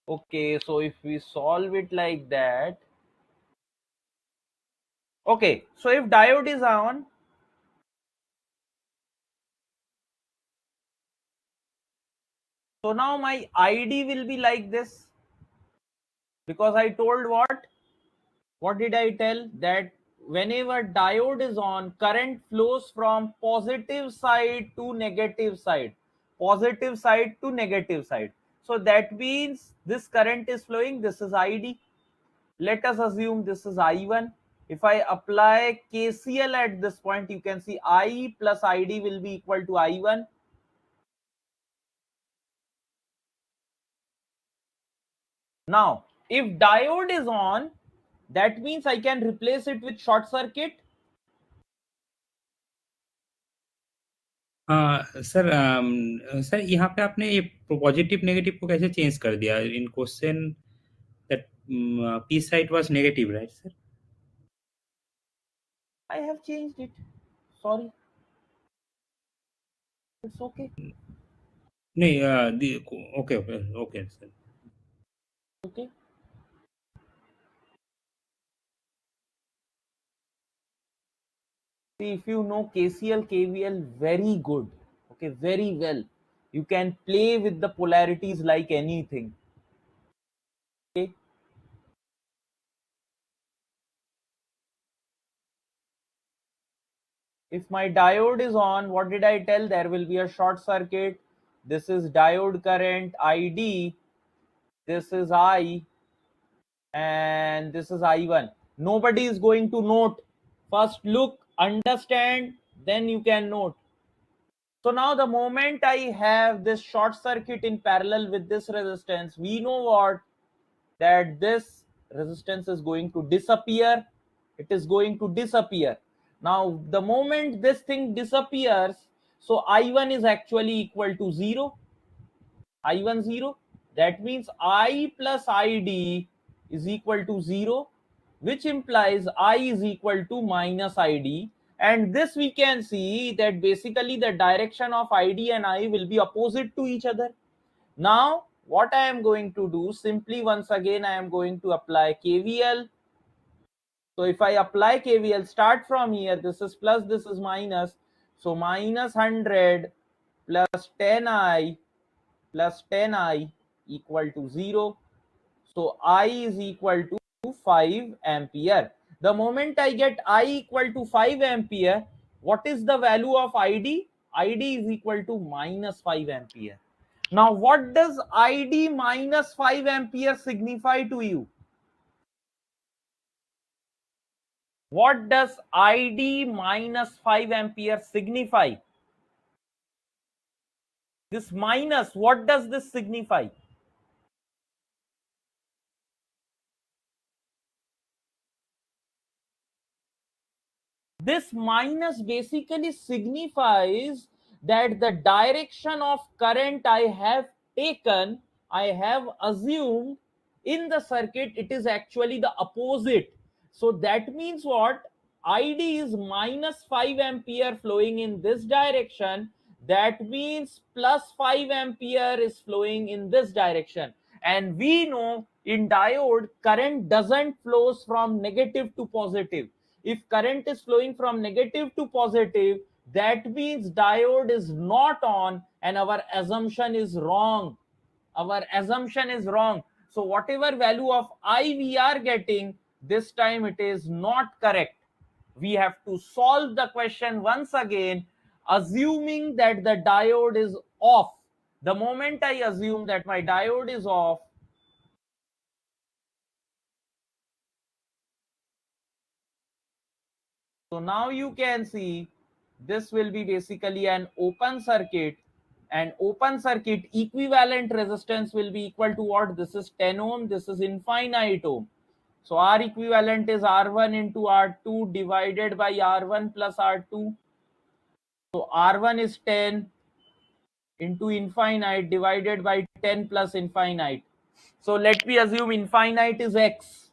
Okay, so if we solve it like that, okay, so if diode is on, so now my ID will be like this, because I told what? What did I tell? That whenever diode is on, current flows from positive side to negative side, positive side to negative side. So that means this current is flowing, this is ID. Let us assume this is I1. If I apply KCL at this point, you can see I plus ID will be equal to I1. Now, if diode is on, that means I can replace it with short circuit. Sir यहाँ पे आपने ये positive negative को कैसे change कर दिया in question that P side was negative right sir I have changed it. Sorry. It's okay. नहीं okay okay okay sir Okay. See, if you know KCL, KVL very good. Okay, very well. You can play with the polarities like anything. Okay. If my diode is on, what did I tell? There will be a short circuit. This is diode current ID. This is I. And this is I1. Nobody is going to note First look, understand, then you can note. So now the moment I have this short circuit in parallel with this resistance, we know what, that this resistance is going to disappear. It is going to disappear. Now the moment this thing disappears, so I1 is actually equal to 0. I1 0. That means I plus ID is equal to 0, which implies I is equal to minus ID. And this we can see that basically the direction of ID and I will be opposite to each other. Now what I am going to do, simply once again I am going to apply KVL. So if I apply KVL, start from here, this is plus, this is minus. So minus 100 plus 10I plus 10I equal to 0. So I is equal to 5 ampere. The moment I get I equal to 5 ampere, what is the value of ID? ID is equal to minus 5 ampere. Now what does ID minus 5 ampere signify to you? What does ID minus 5 ampere signify? This minus, what does this signify? This minus basically signifies that the direction of current I have taken, I have assumed in the circuit, it is actually the opposite. So that means what? ID is minus 5 ampere flowing in this direction. That means plus 5 ampere is flowing in this direction. And we know in diode, current doesn't flows from negative to positive. If current is flowing from negative to positive, that means diode is not on and our assumption is wrong. Our assumption is wrong. So whatever value of I we are getting, this time it is not correct. We have to solve the question once again, assuming that the diode is off. The moment I assume that my diode is off, so now you can see this will be basically an open circuit, and open circuit equivalent resistance will be equal to what? This is 10 ohm, this is infinite ohm. So R equivalent is R1 into R2 divided by R1 plus R2. So R1 is 10 into infinite divided by 10 plus infinite. So let me assume infinite is X.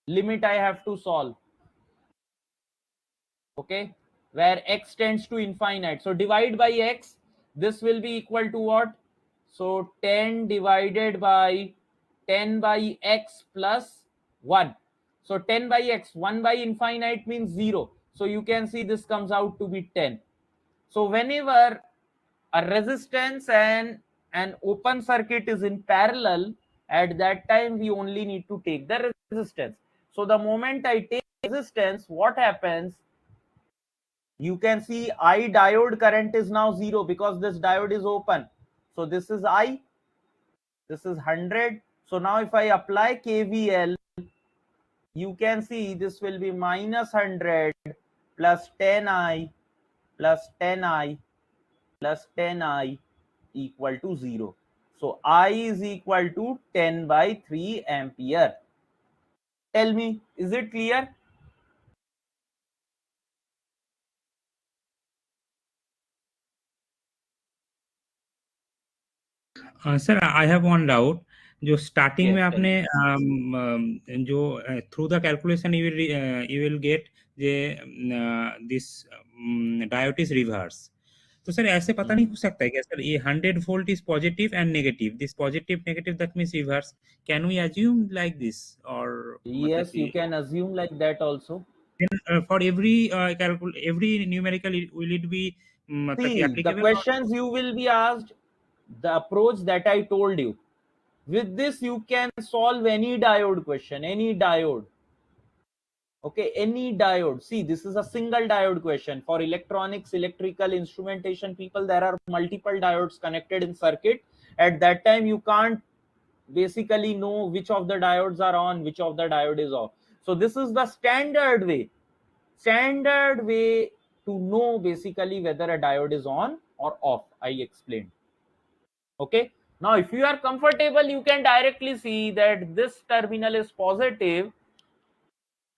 Limit I have to solve. Okay, where X tends to infinite. So divide by X, this will be equal to what? So 10 divided by 10 by X plus 1. So 10 by X, 1 by infinite means 0. So you can see this comes out to be 10. So whenever a resistance and an open circuit is in parallel, at that time we only need to take the resistance. So the moment I take resistance, what happens? You can see I diode current is now 0 because this diode is open. So this is I, this is 100. So now if I apply KVL, you can see this will be minus 100 plus 10I plus 10I plus 10I equal to 0. So I is equal to 10 by 3 ampere. Tell me, is it clear? Sir I have one doubt जो starting में Yes, tell आपने me. जो through the calculation you will get J this diode is reverse तो sir ऐसे पता नहीं हो सकता है क्या सर ये 100 volt is positive and negative this positive negative that means reverse can we assume like this और मतलब Yes, you can assume like that also. for every every numerical will it be मतलब कि See, the applicable or questions you will be asked, the approach that I told you. With this, you can solve any diode question, any diode. Okay, any diode. See, this is a single diode question. For electronics, electrical instrumentation people, there are multiple diodes connected in circuit. At that time, you can't basically know which of the diodes are on, which of the diode is off. So this is the standard way to know basically whether a diode is on or off. I explained. Okay, now if you are comfortable, you can directly see that this terminal is positive,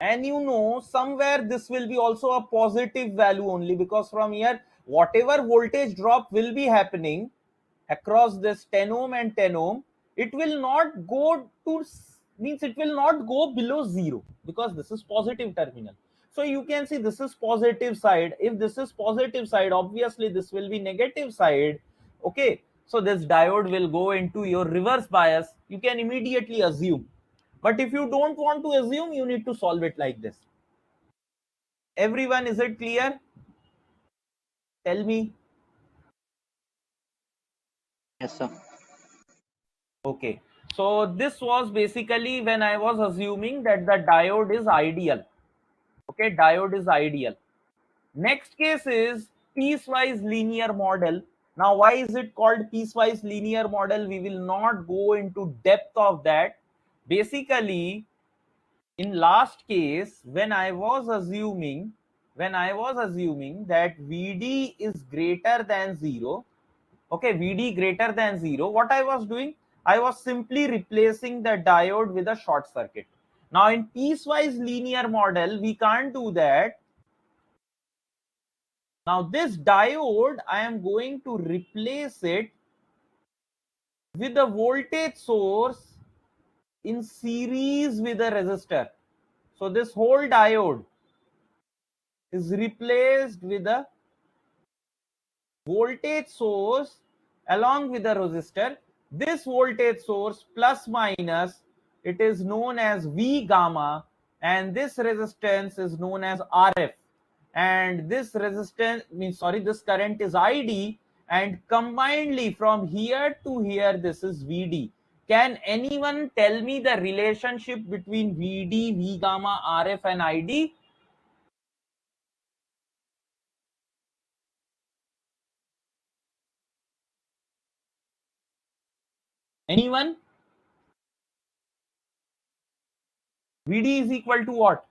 and you know somewhere this will be also a positive value only, because from here whatever voltage drop will be happening across this 10 ohm and 10 ohm, it will not go to, means it will not go below 0, because this is positive terminal. So you can see this is positive side. If this is positive side, obviously this will be negative side. Okay, so this diode will go into your reverse bias, you can immediately assume. But if you don't want to assume, you need to solve it like this. Everyone, is it clear? Tell me. Yes, sir. Okay, so this was basically when I was assuming that the diode is ideal. Okay, diode is ideal. Next case is piecewise linear model. Now, why is it called piecewise linear model? We will not go into depth of that. Basically, in last case, when I was assuming that Vd is greater than 0, okay, Vd greater than 0, what I was doing, I was simply replacing the diode with a short circuit. Now in piecewise linear model, we can't do that. Now this diode, I am going to replace it with a voltage source in series with a resistor. So this whole diode is replaced with a voltage source along with a resistor. This voltage source plus minus, it is known as V gamma, and this resistance is known as RF, and this resistance means, sorry, this current is ID, and combinedly from here to here this is VD. Can anyone tell me the relationship between VD, V gamma, RF and ID? Anyone? VD is equal to what?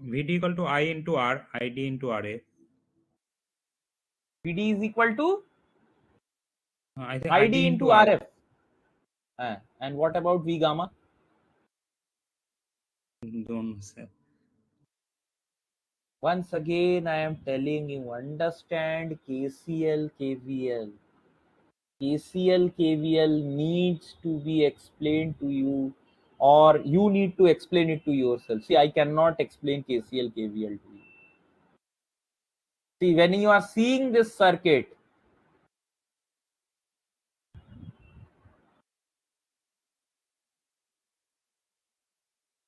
VD equal to I into R, ID into RA. VD is equal to I think ID ID into into RA. RF. And what about V gamma? Don't know, sir. Once again, I am telling you, understand KCL, KVL. KCL, KVL needs to be explained to you, or you need to explain it to yourself. See, I cannot explain KCL, KVL to you. See, when you are seeing this circuit,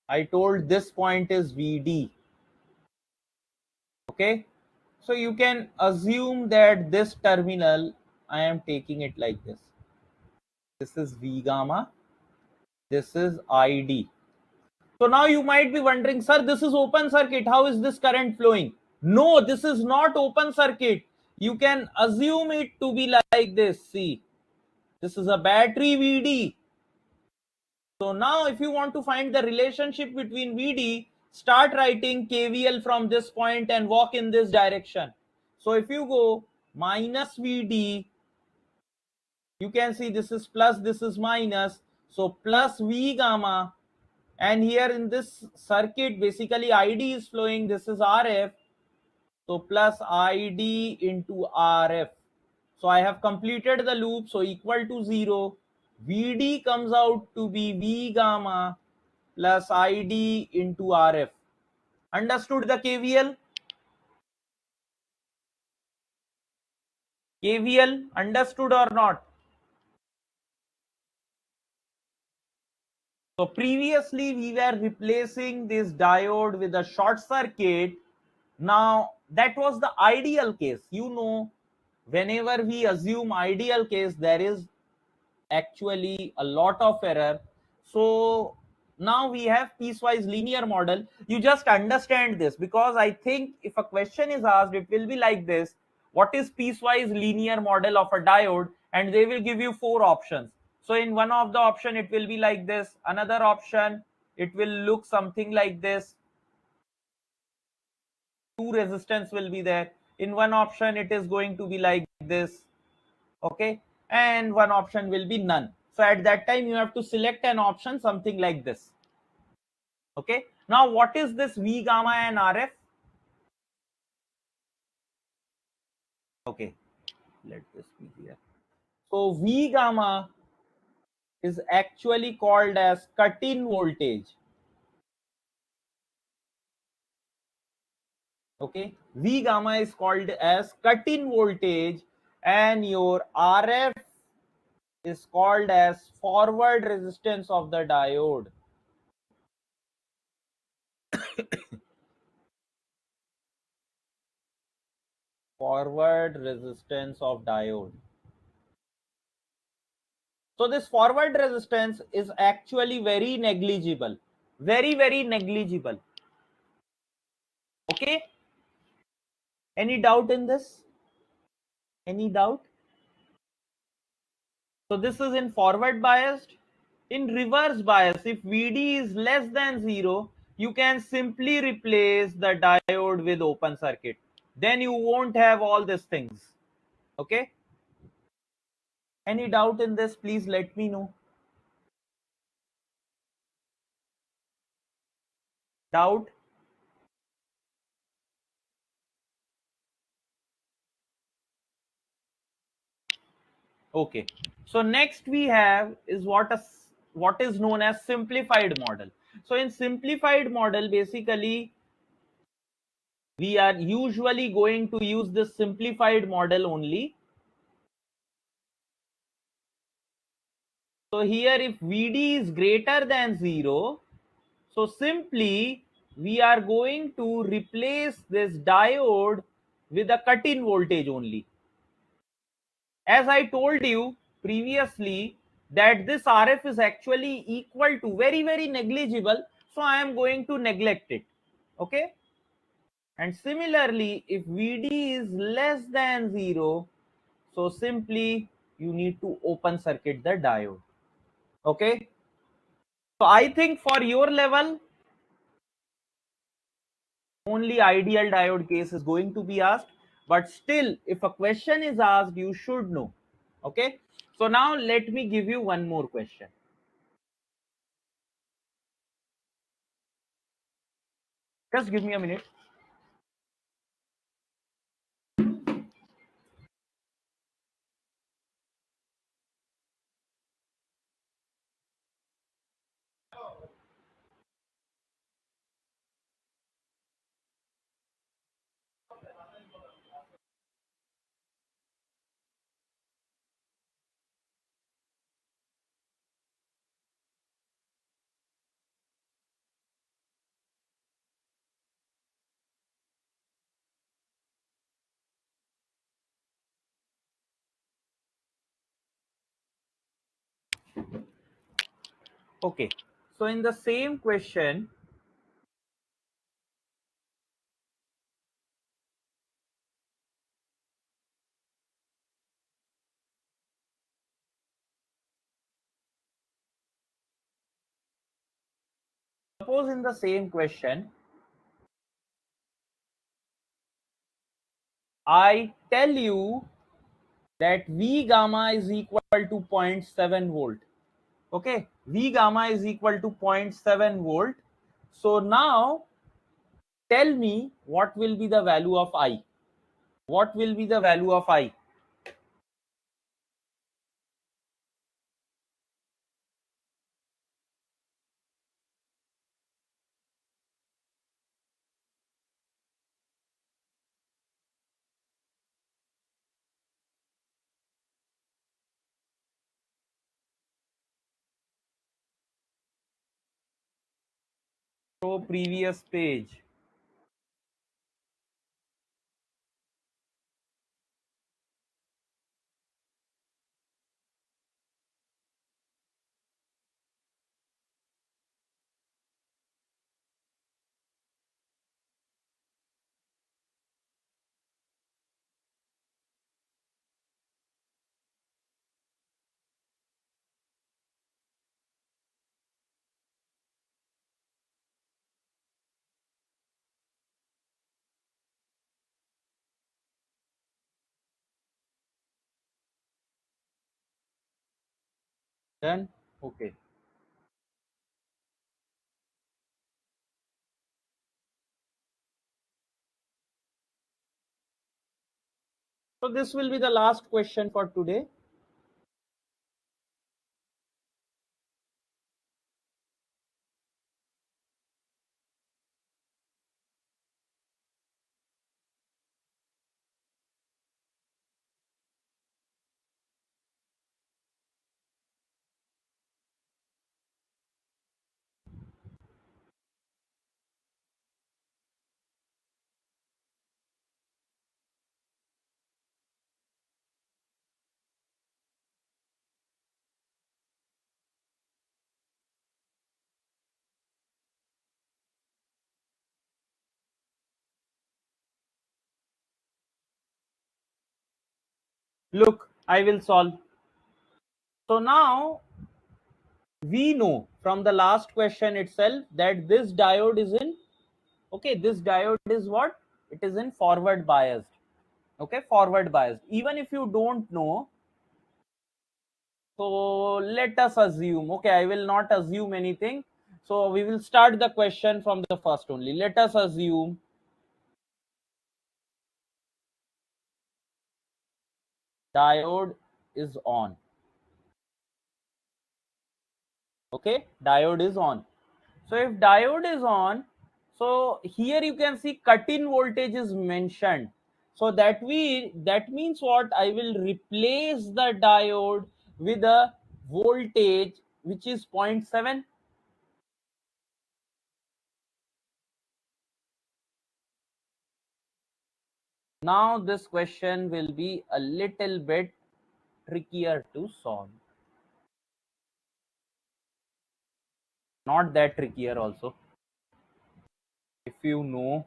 I told this point is VD. Okay, so you can assume that this terminal, I am taking it like this. This is V gamma, this is ID. So now you might be wondering, sir, this is open circuit, how is this current flowing? No, this is not open circuit. You can assume it to be like this. See, this is a battery VD. So now if you want to find the relationship between VD, start writing KVL from this point and walk in this direction. So if you go minus VD, you can see this is plus, this is minus. So plus V gamma, and here in this circuit basically ID is flowing, this is RF. So plus ID into RF. So I have completed the loop, so equal to 0. VD comes out to be V gamma plus ID into RF. Understood the KVL? KVL understood or not? So previously we were replacing this diode with a short circuit. Now that was the ideal case. You know, whenever we assume ideal case, there is actually a lot of error. So now we have piecewise linear model. You just understand this, because I think if a question is asked, it will be like this: what is piecewise linear model of a diode? And they will give you 4 options. So in one of the option it will be like this, another option it will look something like this, 2 resistance will be there. In one option it is going to be like this, okay, and one option will be none. So at that time you have to select an option something like this. Okay, now what is this V, gamma and RF? Okay, let this be here. So V gamma is actually called as cut-in voltage. Okay, V gamma is called as cut-in voltage, and your RF is called as forward resistance of the diode. Forward resistance of diode. So this forward resistance is actually very negligible, very negligible. Okay, any doubt in this? Any doubt? So this is in forward biased. In reverse bias, if VD is less than 0, you can simply replace the diode with open circuit. Then you won't have all these things. Okay, any doubt in this? Please let me know. Doubt? Okay, so next we have is what is known as simplified model. So in simplified model, basically we are usually going to use this simplified model only. So here if VD is greater than 0, so simply we are going to replace this diode with a cut-in voltage only. As I told you previously that this RF is actually equal to very negligible, so I am going to neglect it. Okay, and similarly if VD is less than 0, so simply you need to open circuit the diode. Okay, so I think for your level only ideal diode case is going to be asked, but still if a question is asked you should know. Okay, so now let me give you one more question. Just give me a minute. Okay, so in the same question, suppose in the same question I tell you that V gamma is equal to 0.7 volt. Okay, V gamma is equal to 0.7 volt. So now tell me what will be the value of I. What will be the value of I? So previous page. Done. Okay. So this will be the last question for today. Look, I will solve. So now we know from the last question itself that this diode is in, okay, this diode is what? It is in forward biased. Okay, forward biased. Even if you don't know, so let us assume, okay, I will not assume anything. So we will start the question from the first only. Let us assume diode is on. Okay, diode is on. So if diode is on, so here you can see cut-in voltage is mentioned. So that means what? I will replace the diode with a voltage which is 0.7. Now this question will be a little bit trickier to solve. Not that trickier also. If you know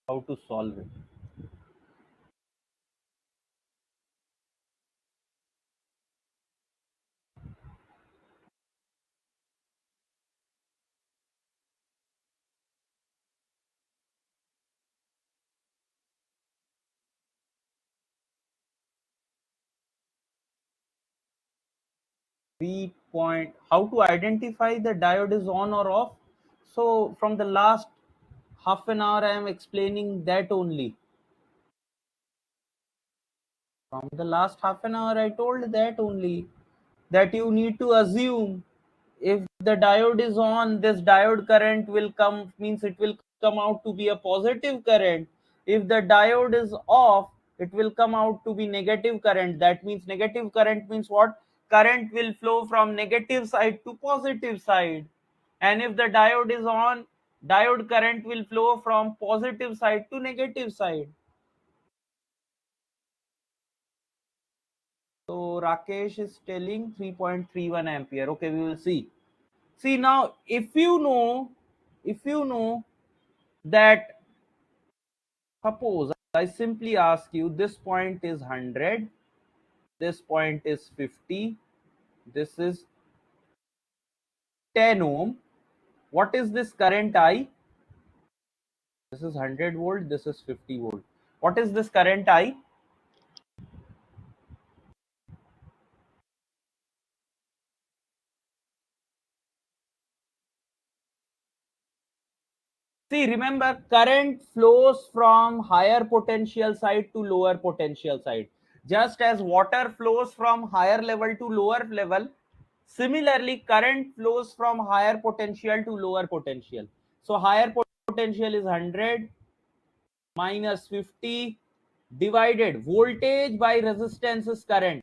how to solve it. 3 point, how to identify the diode is on or off? So from the last half an hour I am explaining that only. From the last half an hour I told that only, that you need to assume if the diode is on, this diode current will come, means it will come out to be a positive current. If the diode is off, it will come out to be negative current. That means negative current means what? Current will flow from negative side to positive side. And if the diode is on, diode current will flow from positive side to negative side. So Rakesh is telling 3.31 ampere. Okay, we will see. See now, if you know that, suppose I simply ask you, this point is 100, this point is 50, this is 10 ohm. What is this current I? This is 100 volt, this is 50 volt. What is this current I? See, remember, current flows from higher potential side to lower potential side. Just as water flows from higher level to lower level, similarly, current flows from higher potential to lower potential. So, higher potential is 100 minus 50 divided voltage by resistance is current.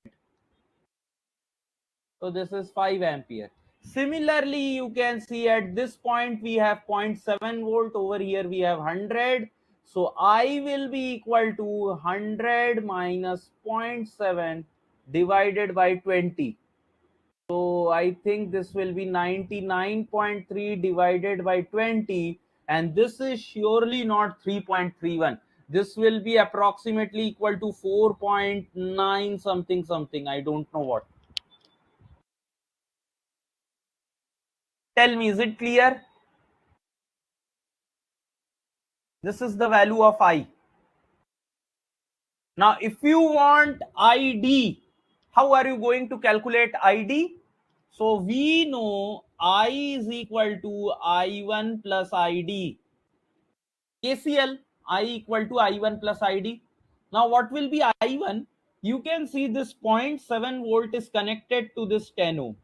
So this is 5 ampere. Similarly, you can see at this point we have 0.7 volt, over here we have 100. So I will be equal to 100 minus 0.7 divided by 20. So I think this will be 99.3 divided by 20, and this is surely not 3.31. This will be approximately equal to 4.9 something something. I don't know what. Tell me, is it clear? This is the value of I. Now, if you want ID, How are you going to calculate ID? So we know I is equal to I1 plus ID. KCL, I equal to I1 plus ID. Now what will be I1? You can see this 0.7 volt is connected to this 10 ohm.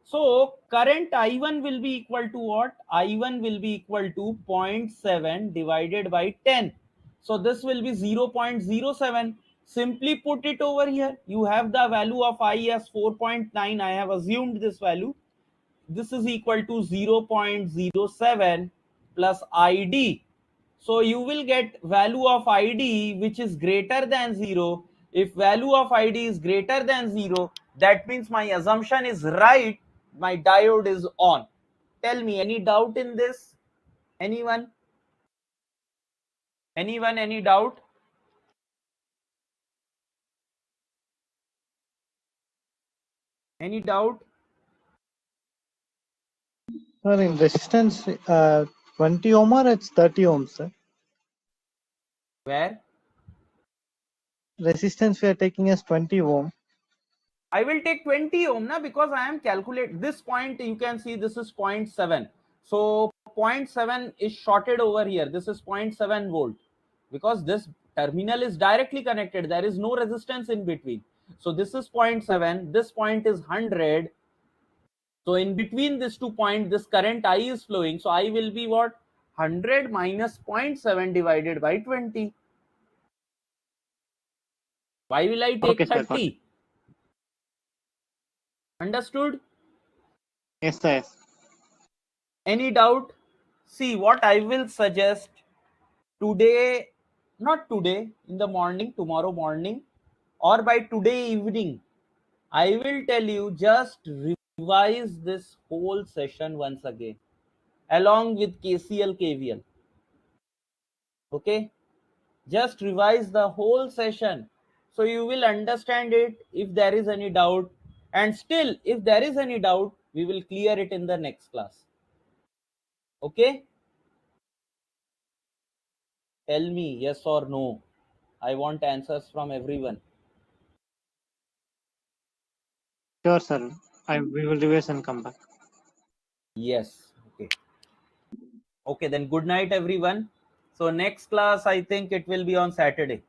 So current I1 will be equal to what? I1 will be equal to 0.7 divided by 10. So this will be 0.07. Simply put it over here. You have the value of I as 4.9. I have assumed this value. This is equal to 0.07 plus ID. So you will get value of ID which is greater than 0. If value of ID is greater than 0, that means my assumption is right. My diode is on. Tell me, any doubt in this? Anyone? Anyone, any doubt? Any doubt? Sir, in resistance, 20 ohm or it's 30 ohms, sir? Where? Resistance we are taking as 20 ohm. I will take 20 ohm na, because I am calculate this point. You can see this is 0.7. So 0.7 is shorted over here. This is 0.7 volt because this terminal is directly connected. There is no resistance in between. So this is 0.7. This point is 100. So in between these 2 points, this current I is flowing. So I will be what? 100 minus 0.7 divided by 20. Why will I take Okay, sir. 30? Understood? Yes, sir. Yes. Any doubt? See, what I will suggest today, not today, in the morning, tomorrow morning, or by today evening, I will tell you just revise this whole session once again, along with KCL, KVL. Okay? Just revise the whole session so you will understand it if there is any doubt. And still, if there is any doubt, we will clear it in the next class. Okay? Tell me yes or no. I want answers from everyone. Sure, sir. We will revise and come back. Yes. Okay. Okay, then good night, everyone. So next class, I think it will be on Saturday.